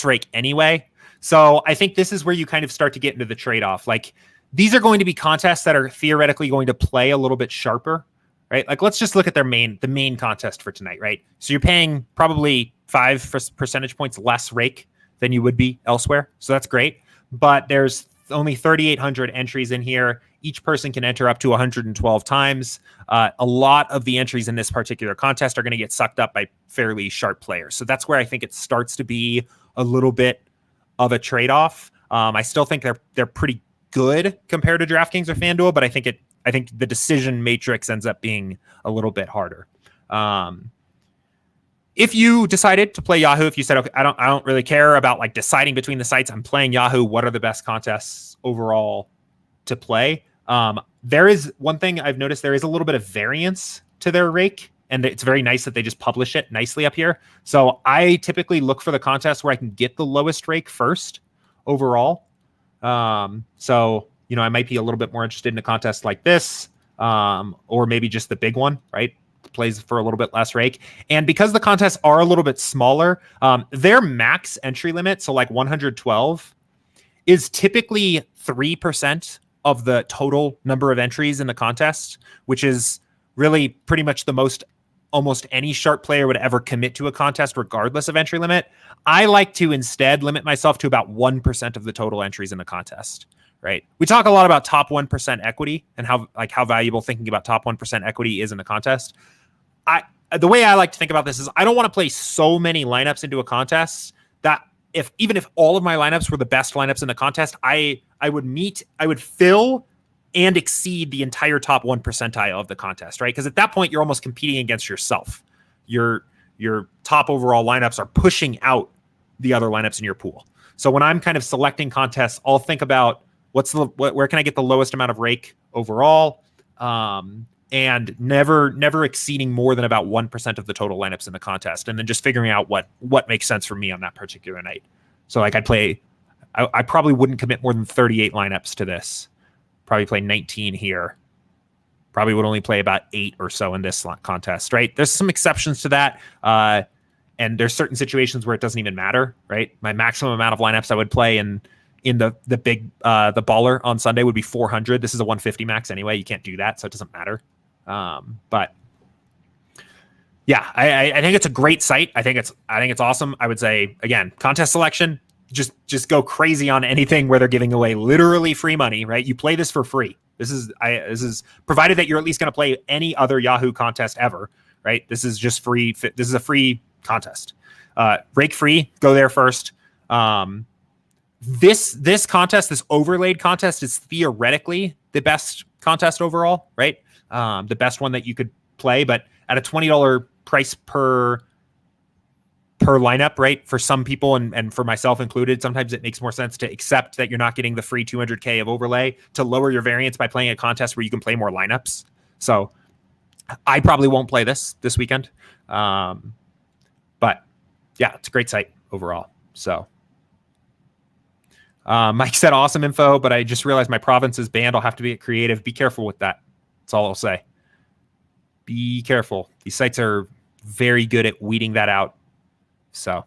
rake anyway. So I think this is where you kind of start to get into the trade-off. Like, these are going to be contests that are theoretically going to play a little bit sharper, right? Like, let's just look at the main contest for tonight, right? So you're paying probably 5 percentage points less rake than you would be elsewhere. So that's great. But there's only 3,800 entries in here. Each person can enter up to 112 times. A lot of the entries in this particular contest are going to get sucked up by fairly sharp players. So that's where I think it starts to be a little bit of a trade-off. I still think they're pretty good compared to DraftKings or FanDuel, but I think the decision matrix ends up being a little bit harder. If you decided to play Yahoo, if you said, okay, I don't really care about like deciding between the sites, I'm playing Yahoo, what are the best contests overall to play? There is one thing I've noticed, there is a little bit of variance to their rake, and it's very nice that they just publish it nicely up here. So I typically look for the contests where I can get the lowest rake first overall. So, you know, I might be a little bit more interested in a contest like this, or maybe just the big one, right? Plays for a little bit less rake. And because the contests are a little bit smaller, their max entry limit, so like 112, is typically 3% of the total number of entries in the contest, which is really pretty much the most almost any sharp player would ever commit to a contest regardless of entry limit. I like to instead limit myself to about 1% of the total entries in the contest, right? We talk a lot about top 1% equity and how valuable thinking about top 1% equity is in a contest. The way I like to think about this is I don't want to play so many lineups into a contest that even if all of my lineups were the best lineups in the contest, I would fill and exceed the entire top 1 percentile of the contest, right? Because at that point, you're almost competing against yourself. Your top overall lineups are pushing out the other lineups in your pool. So when I'm kind of selecting contests, I'll think about where can I get the lowest amount of rake overall, and never exceeding more than about 1% of the total lineups in the contest, and then just figuring out what makes sense for me on that particular night. So like I probably wouldn't commit more than 38 lineups to this. Probably play 19 here. Probably would only play about 8 or so in this contest, right? There's some exceptions to that. And there's certain situations where it doesn't even matter, right? My maximum amount of lineups I would play in the baller on Sunday would be 400. This is a 150 max anyway. You can't do that, so it doesn't matter. But yeah, I think it's a great site. I think it's awesome. I would say, again, contest selection, just go crazy on anything where they're giving away literally free money, right? You play this for free. This is provided that you're at least going to play any other Yahoo contest ever, right? This is just free. This is a free contest. Rake free, go there first. This contest, this overlaid contest, is theoretically the best contest overall, right? The best one that you could play, but at a $20 price per lineup, right? For some people and for myself included, sometimes it makes more sense to accept that you're not getting the free 200K of overlay to lower your variance by playing a contest where you can play more lineups. So I probably won't play this weekend. But yeah, it's a great site overall. So Mike said awesome info, but I just realized my province is banned. I'll have to be creative. Be careful with that. That's all I'll say. Be careful. These sites are very good at weeding that out. So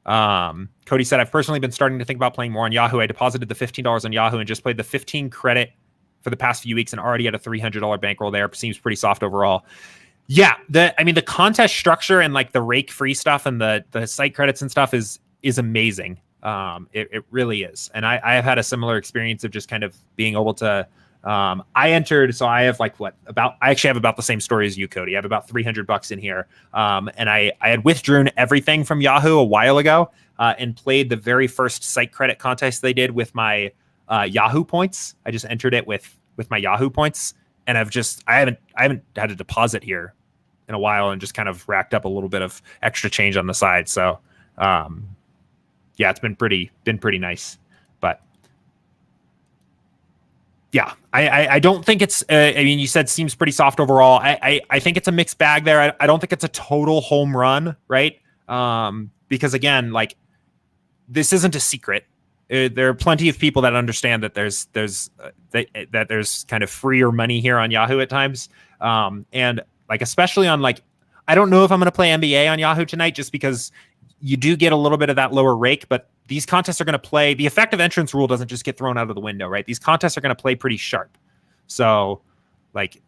Cody said, I've personally been starting to think about playing more on Yahoo. I deposited the $15 on Yahoo and just played the 15 credit for the past few weeks and already had a $300 bankroll there. Seems pretty soft overall. Yeah, the contest structure and like the rake free stuff and the site credits and stuff is amazing. It really is. And I have had a similar experience of just kind of being able to I entered, so I have I actually have about the same story as you, Cody. I have about $300 in here. And I had withdrawn everything from Yahoo a while ago, and played the very first site credit contest they did with my Yahoo points. I just entered it with my Yahoo points, and I haven't had a deposit here in a while, and just kind of racked up a little bit of extra change on the side. So yeah, it's been pretty nice. But Yeah, I don't think it's. I mean, you said seems pretty soft overall. I think it's a mixed bag there. I don't think it's a total home run, right? Because again, like this isn't a secret. There are plenty of people that understand that there's that there's kind of freer money here on Yahoo at times, and like especially on like I don't know if I'm going to play NBA on Yahoo tonight just because you do get a little bit of that lower rake, but these contests are going to play. The effective entrance rule doesn't just get thrown out of the window, right? These contests are going to play pretty sharp. So, like,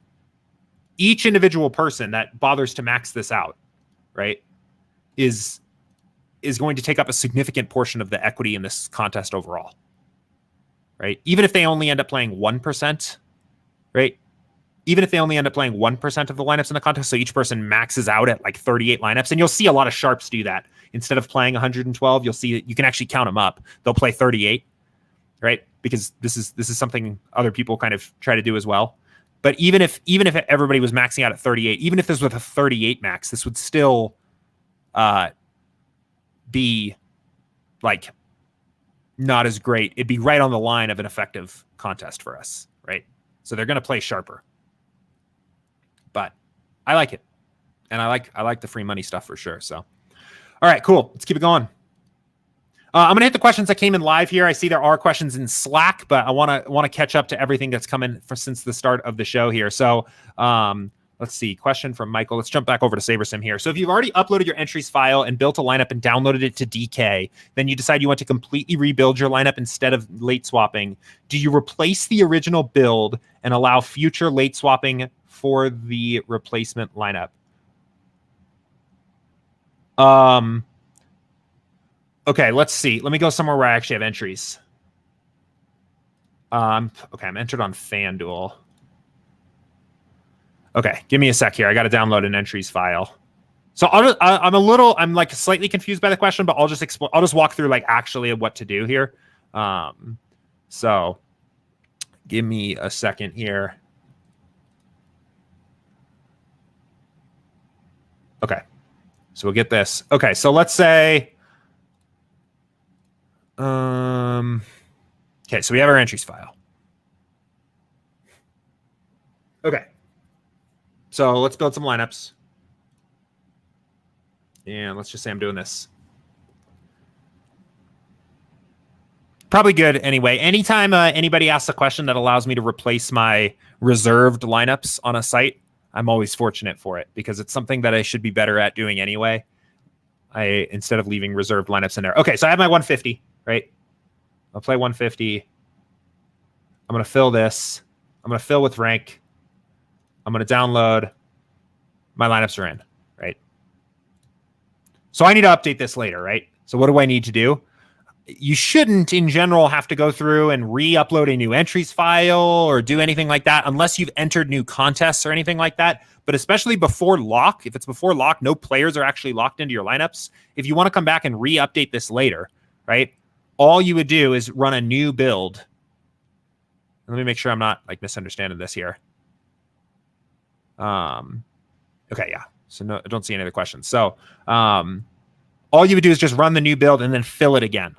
each individual person that bothers to max this out, right, is going to take up a significant portion of the equity in this contest overall, right? Even if they only end up playing 1%, right? Even if they only end up playing 1% of the lineups in the contest, so each person maxes out at like 38 lineups, and you'll see a lot of sharps do that. Instead of playing 112, you'll see that you can actually count them up. They'll play 38, right? Because this is something other people kind of try to do as well. But even if everybody was maxing out at 38, even if this was a 38 max, this would still be like not as great. It'd be right on the line of an effective contest for us, right? So they're going to play sharper. But I like it. And I like the free money stuff for sure. So, all right, cool. Let's keep it going. I'm going to hit the questions that came in live here. I see there are questions in Slack, but I want to catch up to everything that's coming since the start of the show here. So, let's see. Question from Michael. Let's jump back over to SaberSim here. So if you've already uploaded your entries file and built a lineup and downloaded it to DK, then you decide you want to completely rebuild your lineup instead of late swapping. Do you replace the original build and allow future late swapping for the replacement lineup? Okay, let's see. Let me go somewhere where I actually have entries. Okay, I'm entered on FanDuel. Okay, give me a sec here. I got to download an entries file. So I'm like slightly confused by the question, but I'll just walk through like actually what to do here. So give me a second here. Okay, so we'll get this. Okay, so let's say, okay, so we have our entries file. Okay. So let's build some lineups. And let's just say I'm doing this. Probably good anyway. Anytime anybody asks a question that allows me to replace my reserved lineups on a site, I'm always fortunate for it because it's something that I should be better at doing anyway. Instead of leaving reserved lineups in there. Okay, so I have my 150, right? I'll play 150. I'm going to fill this. I'm going to fill with rank. I'm going to download. My lineups are in, right? So I need to update this later, right? So what do I need to do? You shouldn't, in general, have to go through and re-upload a new entries file or do anything like that unless you've entered new contests or anything like that. But especially before lock, if it's before lock, no players are actually locked into your lineups. If you want to come back and re-update this later, right? All you would do is run a new build. Let me make sure I'm not like misunderstanding this here. Okay, yeah. So no, I don't see any other questions. So all you would do is just run the new build and then fill it again,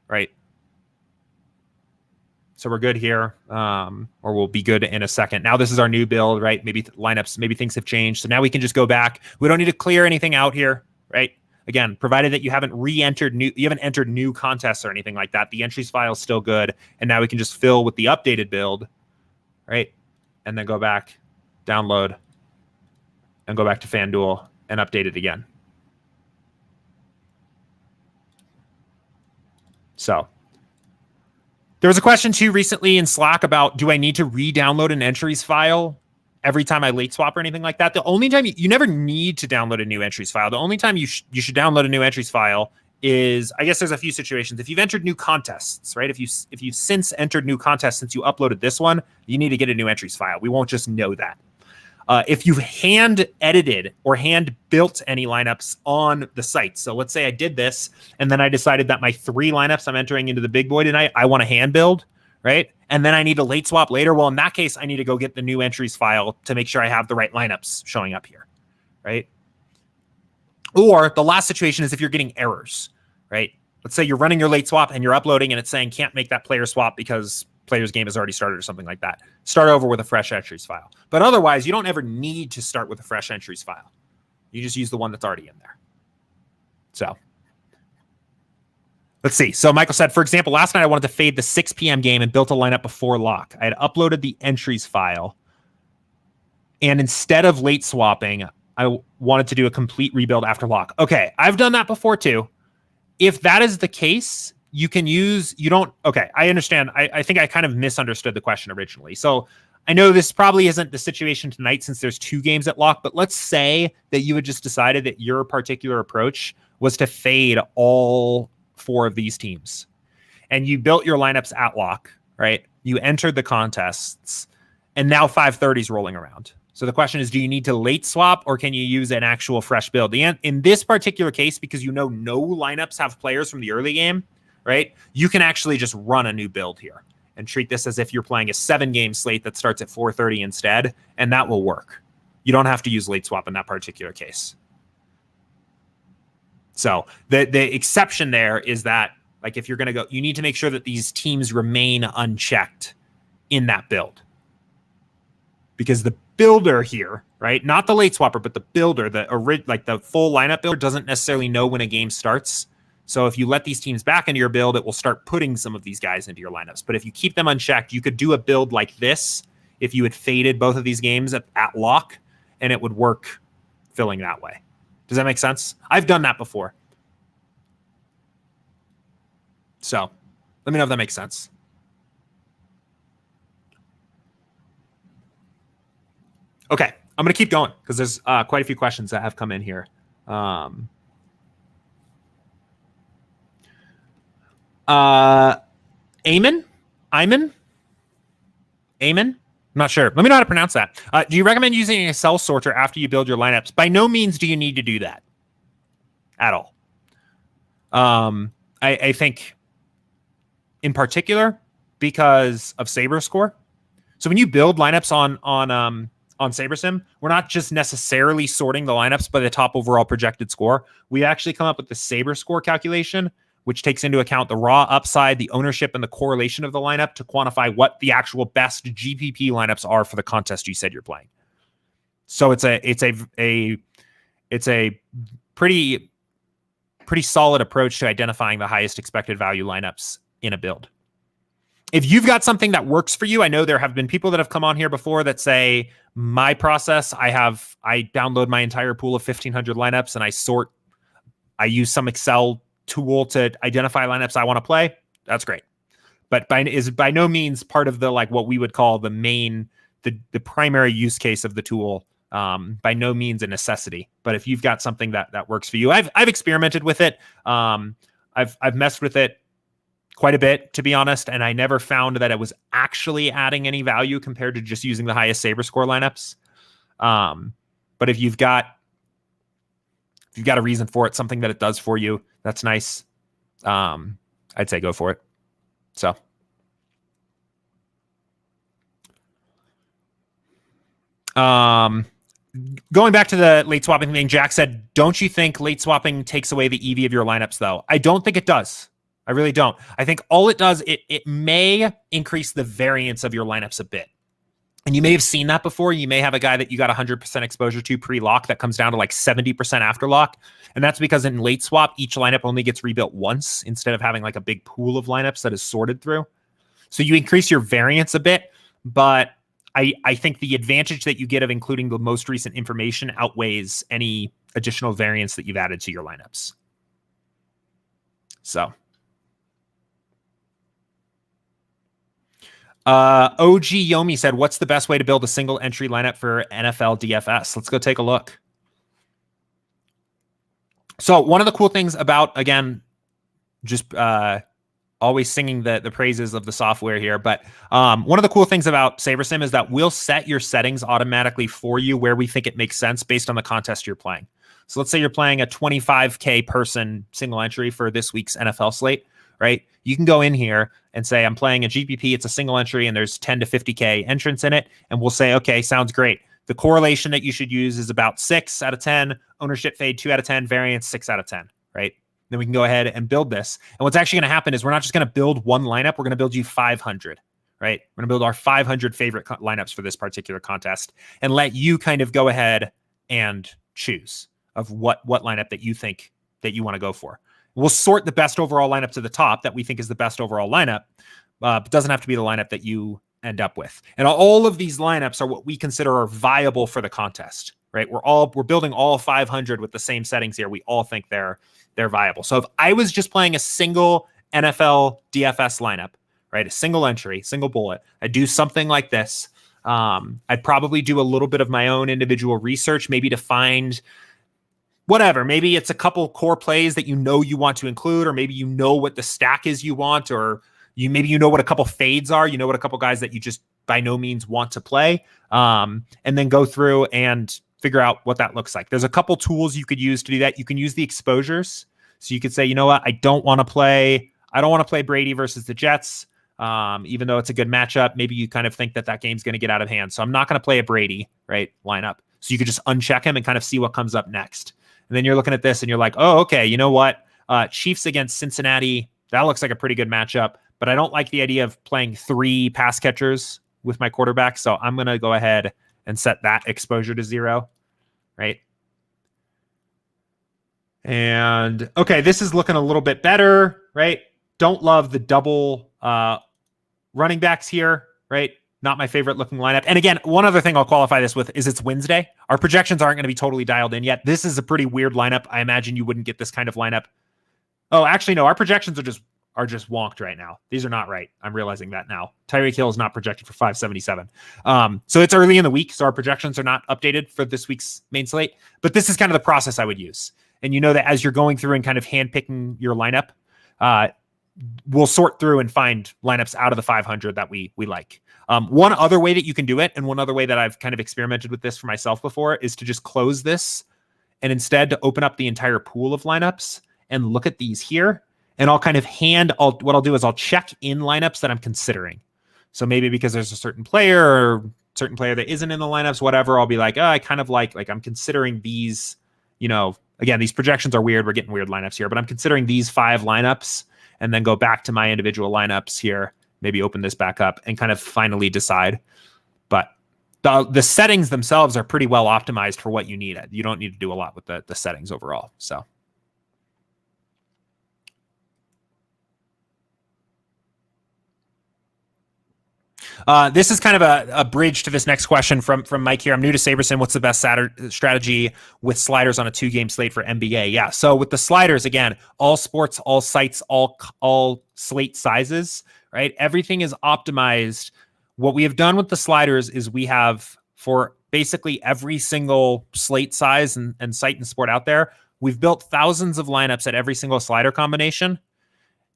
right? So we're good here, or we'll be good in a second. Now this is our new build, right? Maybe lineups, maybe things have changed. So now we can just go back. We don't need to clear anything out here, right? Again, provided that you haven't entered new contests or anything like that, the entries file is still good. And now we can just fill with the updated build, right? And then go back, download, and go back to FanDuel and update it again. So there was a question too recently in Slack about, do I need to re-download an entries file every time I late swap or anything like that? The only time you never need to download a new entries file. The only time you should download a new entries file is, I guess there's a few situations. If you've entered new contests, right? If you've since entered new contests since you uploaded this one, you need to get a new entries file. We won't just know that. If you've hand edited or hand built any lineups on the site. So let's say I did this and then I decided that my 3 lineups I'm entering into the big boy tonight, I want to hand build, right? And then I need to late swap later. Well, in that case, I need to go get the new entries file to make sure I have the right lineups showing up here, right? Or the last situation is if you're getting errors, right? Let's say you're running your late swap and you're uploading and it's saying can't make that player swap because player's game has already started or something like that. Start over with a fresh entries file. But otherwise, you don't ever need to start with a fresh entries file. You just use the one that's already in there. So let's see. So Michael said, for example, last night I wanted to fade the 6 p.m. game and built a lineup before lock. I had uploaded the entries file. And instead of late swapping, I wanted to do a complete rebuild after lock. Okay, I've done that before too. If that is the case, you can use, okay, I understand. I think I kind of misunderstood the question originally. So I know this probably isn't the situation tonight since there's 2 games at lock, but let's say that you had just decided that your particular approach was to fade all 4 of these teams. And you built your lineups at lock, right? You entered the contests, and now 530 is rolling around. So the question is, do you need to late swap or can you use an actual fresh build? In this particular case, because no lineups have players from the early game, right? You can actually just run a new build here and treat this as if you're playing a 7-game slate that starts at 4:30 instead, and that will work. You don't have to use late swap in that particular case. So the exception there is that, like, if you're going to go, you need to make sure that these teams remain unchecked in that build. Because the builder here, right? Not the late swapper, but the builder, the full lineup builder doesn't necessarily know when a game starts. So if you let these teams back into your build, it will start putting some of these guys into your lineups. But if you keep them unchecked, you could do a build like this if you had faded both of these games at lock, and it would work filling that way. Does that make sense? I've done that before. So let me know if that makes sense. Okay, I'm going to keep going because there's quite a few questions that have come in here. Eamon? I'm not sure. Let me know how to pronounce that. Do you recommend using an Excel sorter after you build your lineups? By no means do you need to do that at all. I think in particular because of SaberScore. So when you build lineups on SaberSim, we're not just necessarily sorting the lineups by the top overall projected score. We actually come up with the SaberScore calculation, which takes into account the raw upside, the ownership, and the correlation of the lineup to quantify what the actual best GPP lineups are for the contest you said you're playing. So it's a pretty solid approach to identifying the highest expected value lineups in a build. If you've got something that works for you, I know there have been people that have come on here before that say, my process, I download my entire pool of 1,500 lineups and I use some Excel tool to identify lineups I want to play. That's great. But is by no means part of the, like, what we would call the primary use case of the tool. By no means a necessity. But if you've got something that works for you, I've experimented with it. I've messed with it quite a bit, to be honest, and I never found that it was actually adding any value compared to just using the highest SaberScore lineups. But if you've got a reason for it, something that it does for you, that's nice. I'd say go for it. So. Going back to the late swapping thing, Jack said, don't you think late swapping takes away the EV of your lineups, though? I don't think it does. I really don't. I think all it does, it may increase the variance of your lineups a bit. And you may have seen that before. You may have a guy that you got 100% exposure to pre-lock that comes down to like 70% after lock. And that's because in late swap, each lineup only gets rebuilt once instead of having like a big pool of lineups that is sorted through. So you increase your variance a bit, but I think the advantage that you get of including the most recent information outweighs any additional variance that you've added to your lineups. So. OG Yomi said, what's the best way to build a single entry lineup for NFL DFS? Let's go take a look. So one of the cool things about, again, just always singing the praises of the software here, but one of the cool things about SaberSim is that we'll set your settings automatically for you where we think it makes sense based on the contest you're playing. So let's say you're playing a 25K person single entry for this week's NFL slate, right? You can go in here and say, I'm playing a GPP, it's a single entry, and there's 10 to 50K entrants in it. And we'll say, okay, sounds great. The correlation that you should use is about 6 out of 10, ownership fade 2 out of 10, variance 6 out of 10, right? Then we can go ahead and build this. And what's actually going to happen is we're not just going to build one lineup, we're going to build you 500, right? We're going to build our 500 favorite lineups for this particular contest and let you kind of go ahead and choose of what lineup that you think that you want to go for. We'll sort the best overall lineup to the top that we think is the best overall lineup, but doesn't have to be the lineup that you end up with. And all of these lineups are what we consider are viable for the contest, right? We're building all 500 with the same settings here. We all think they're viable. So if I was just playing a single NFL DFS lineup, right, a single entry, single bullet, I'd do something like this. I'd probably do a little bit of my own individual research, maybe to find whatever. Maybe it's a couple core plays that you want to include, or maybe you know what the stack is you want, or maybe you know what a couple fades are, you know what a couple guys that you just by no means want to play, and then go through and figure out what that looks like. There's a couple tools you could use to do that. You can use the exposures. So you could say, you know what, I don't want to play Brady versus the Jets, even though it's a good matchup. Maybe you kind of think that game's going to get out of hand. So I'm not going to play a Brady, right, lineup. So you could just uncheck him and kind of see what comes up next. And then you're looking at this and you're like, oh, okay, you know what? Chiefs against Cincinnati, that looks like a pretty good matchup, but I don't like the idea of playing 3 pass catchers with my quarterback. So I'm going to go ahead and set that exposure to 0, right? And okay, this is looking a little bit better, right? Don't love the double running backs here, right? Not my favorite looking lineup. And again, one other thing I'll qualify this with is it's Wednesday. Our projections aren't going to be totally dialed in yet. This is a pretty weird lineup. I imagine you wouldn't get this kind of lineup. Oh, actually, no, our projections are just wonked right now. These are not right. I'm realizing that now. Tyreek Hill is not projected for 577. So it's early in the week, so our projections are not updated for this week's main slate. But this is kind of the process I would use. And you know that as you're going through and kind of handpicking your lineup, we'll sort through and find lineups out of the 500 that we like. One other way that you can do it, and one other way that I've kind of experimented with this for myself before, is to just close this and instead to open up the entire pool of lineups and look at these here. And I'll kind of what I'll do is I'll check in lineups that I'm considering. So maybe because there's a certain player that isn't in the lineups, whatever, I'll be like, I kind of like I'm considering these, again, these projections are weird. We're getting weird lineups here, but I'm considering these 5 lineups and then go back to my individual lineups here, maybe open this back up and kind of finally decide. But the settings themselves are pretty well optimized for what you need. You don't need to do a lot with the settings overall. So. This is kind of a bridge to this next question from Mike here. I'm new to SaberSim. What's the best strategy with sliders on a 2-game slate for NBA? Yeah. So with the sliders, again, all sports, all sites, all slate sizes, right? Everything is optimized. What we have done with the sliders is we have, for basically every single slate size and site and sport out there, we've built thousands of lineups at every single slider combination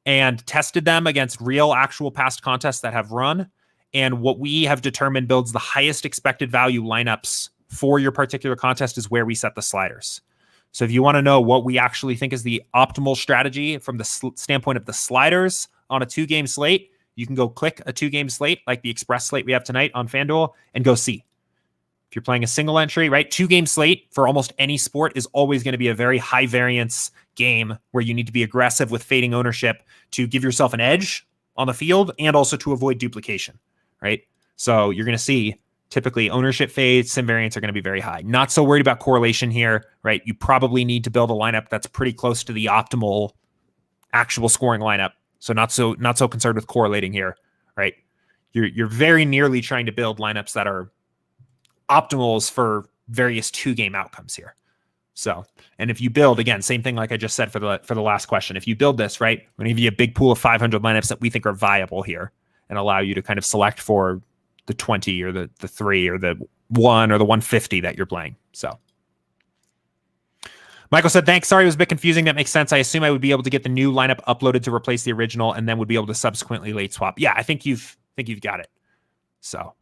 and tested them against real actual past contests that have run. And what we have determined builds the highest expected value lineups for your particular contest is where we set the sliders. So if you want to know what we actually think is the optimal strategy from the standpoint of the sliders on a 2-game slate, you can go click a 2-game slate like the express slate we have tonight on FanDuel and go see. If you're playing a single entry, right, 2-game slate for almost any sport is always going to be a very high variance game where you need to be aggressive with fading ownership to give yourself an edge on the field and also to avoid duplication. Right. So you're going to see typically ownership fades, sim variants are going to be very high. Not so worried about correlation here, right? You probably need to build a lineup that's pretty close to the optimal actual scoring lineup. So not so concerned with correlating here, right? You're very nearly trying to build lineups that are optimals for various 2-game outcomes here. So, and if you build, again, same thing like I just said for the last question, if you build this, right, I'm going to give you a big pool of 500 lineups that we think are viable here, and allow you to kind of select for the 20 or the 3 or the 1 or the 150 that you're playing. So Michael said, thanks. Sorry, it was a bit confusing. That makes sense. I assume I would be able to get the new lineup uploaded to replace the original and then would be able to subsequently late swap. Yeah, I think you've got it. So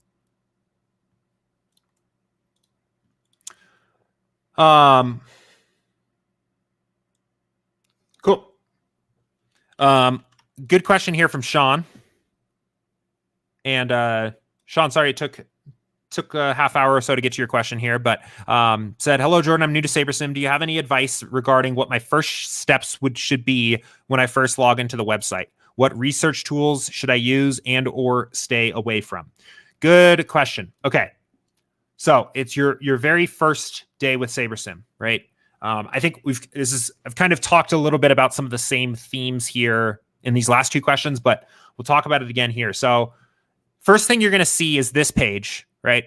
cool. Good question here from Sean. And Sean, sorry it took a half hour or so to get to your question here, but said, hello, Jordan, I'm new to SaberSim. Do you have any advice regarding what my first steps should be when I first log into the website? What research tools should I use and or stay away from? Good question. Okay. So it's your very first day with SaberSim, right? I think I've kind of talked a little bit about some of the same themes here in these last two questions, but we'll talk about it again here. So first thing you're going to see is this page, right?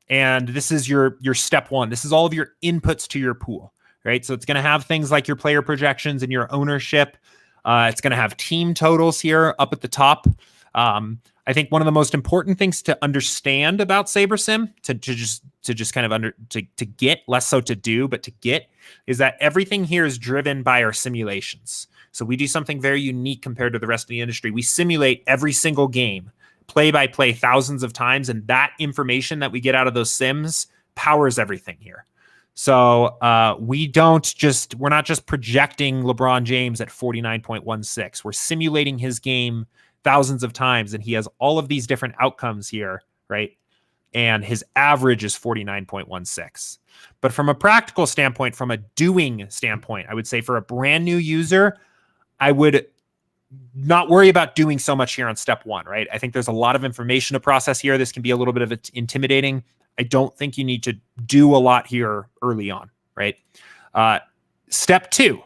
And this is your step one. This is all of your inputs to your pool, right? So it's going to have things like your player projections and your ownership. It's going to have team totals here up at the top. I think one of the most important things to understand about SaberSim, to just kind of to get, less so to do, but to get, is that everything here is driven by our simulations. So we do something very unique compared to the rest of the industry. We simulate every single game, play by play, thousands of times, and that information that we get out of those sims powers everything here. So we're not just projecting LeBron James at 49.16. We're simulating his game thousands of times, and he has all of these different outcomes here, right? And his average is 49.16. But from a practical standpoint, from a doing standpoint, I would say for a brand new user, I would not worry about doing so much here on step one, right? I think there's a lot of information to process here. This can be a little bit of intimidating. I don't think you need to do a lot here early on, right? Step two,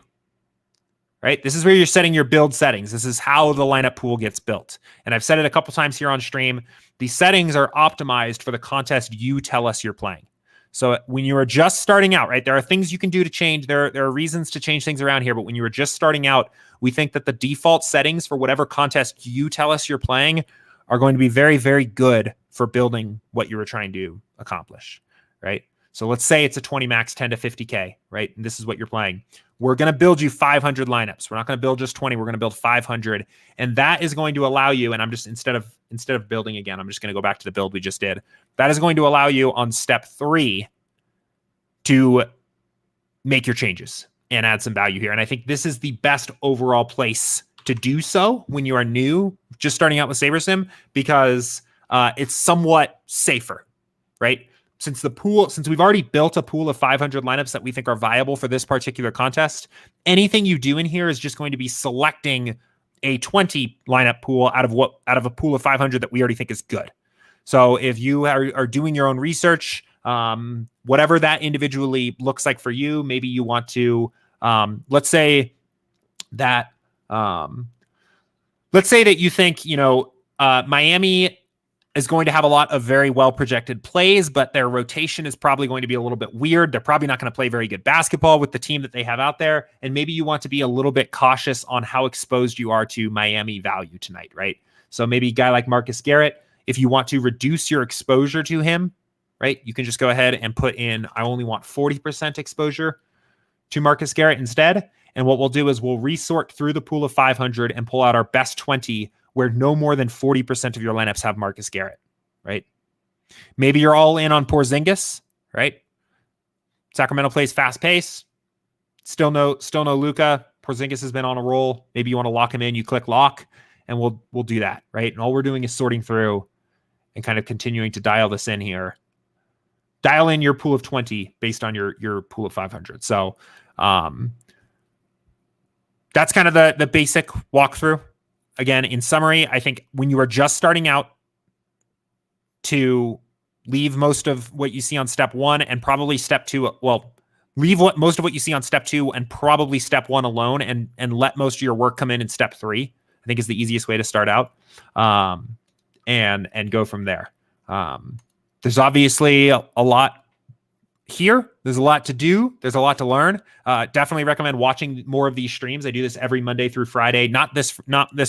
right? This is where you're setting your build settings. This is how the lineup pool gets built. And I've said it a couple times here on stream. These settings are optimized for the contest you tell us you're playing. So when you are just starting out, right, there are things you can do to change. There are reasons to change things around here. But when you are just starting out, we think that the default settings for whatever contest you tell us you're playing are going to be very, very good for building what you were trying to accomplish, right? So let's say it's a 20 max 10 to 50K, right? And this is what you're playing. We're going to build you 500 lineups. We're not going to build just 20. We're going to build 500. And that is going to allow you, and I'm just, instead of building again, I'm just going to go back to the build we just did. That is going to allow you on step 3 to make your changes and add some value here. And I think this is the best overall place to do so when you are new, just starting out with SaberSim, because it's somewhat safer, right? Since we've already built a pool of 500 lineups that we think are viable for this particular contest, anything you do in here is just going to be selecting a 20 lineup pool out of a pool of 500 that we already think is good. So if you are doing your own research, whatever that individually looks like for you, maybe you want to, let's say that you think, Miami is going to have a lot of very well projected plays, but their rotation is probably going to be a little bit weird. They're probably not going to play very good basketball with the team that they have out there. And maybe you want to be a little bit cautious on how exposed you are to Miami value tonight, right? So maybe a guy like Marcus Garrett, if you want to reduce your exposure to him, right, you can just go ahead and put in, I only want 40% exposure to Marcus Garrett instead. And what we'll do is we'll resort through the pool of 500 and pull out our best 20 where no more than 40% of your lineups have Marcus Garrett, right? Maybe you're all in on Porzingis, right? Sacramento plays fast pace. Still no Luka. Porzingis has been on a roll. Maybe you want to lock him in. You click lock, and we'll do that, right? And all we're doing is sorting through and kind of continuing to dial this in here. Dial in your pool of 20 based on your pool of 500. So that's kind of the basic walkthrough. Again, in summary, I think when you are just starting out, to leave most of what you see on step 1 and probably step 2. Well, leave most of what you see on step 2 and probably step 1 alone, and let most of your work come in step 3. I think is the easiest way to start out, and go from there. There's obviously a lot here. There's a lot to do. There's a lot to learn. Definitely recommend watching more of these streams. I do this every Monday through Friday, not this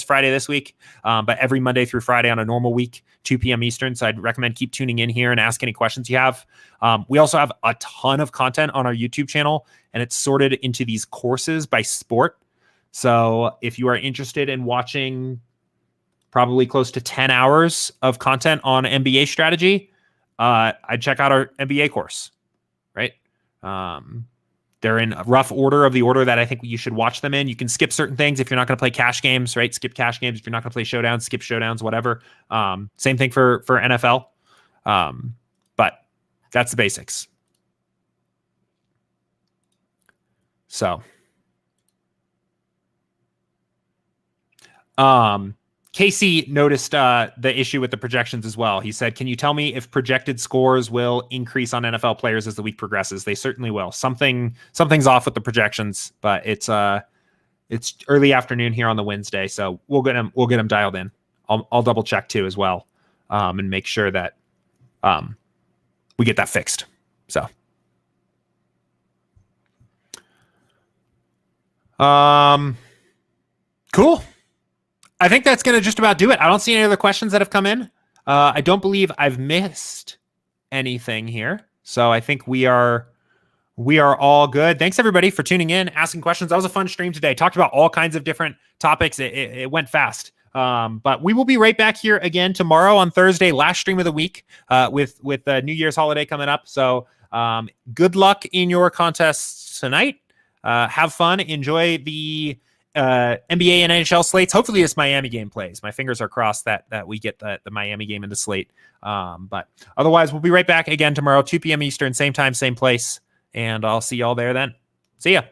Friday this week, but every Monday through Friday on a normal week, 2 p.m. Eastern. So I'd recommend keep tuning in here and ask any questions you have. We also have a ton of content on our YouTube channel, and it's sorted into these courses by sport. So if you are interested in watching probably close to 10 hours of content on NBA strategy, I'd check out our NBA course. Right? They're in rough order of the order that I think you should watch them in. You can skip certain things if you're not going to play cash games, right? Skip cash games. If you're not going to play showdowns, skip showdowns, whatever. Same thing for NFL. But that's the basics. So Casey noticed the issue with the projections as well. He said, can you tell me if projected scores will increase on NFL players as the week progresses? They certainly will. Something's off with the projections, but it's early afternoon here on the Wednesday, so we'll get them dialed in. I'll double check too as well, and make sure that we get that fixed. So cool. I think that's going to just about do it. I don't see any other questions that have come in. I don't believe I've missed anything here. So I think we are all good. Thanks everybody for tuning in, asking questions. That was a fun stream today. Talked about all kinds of different topics. It went fast. But we will be right back here again tomorrow on Thursday, last stream of the week, with the New Year's holiday coming up. So good luck in your contests tonight. Have fun. Enjoy the NBA and NHL slates. Hopefully this Miami game plays. My fingers are crossed that we get the Miami game in the slate. But otherwise, we'll be right back again tomorrow, 2 p.m. Eastern, same time, same place. And I'll see y'all there then. See ya.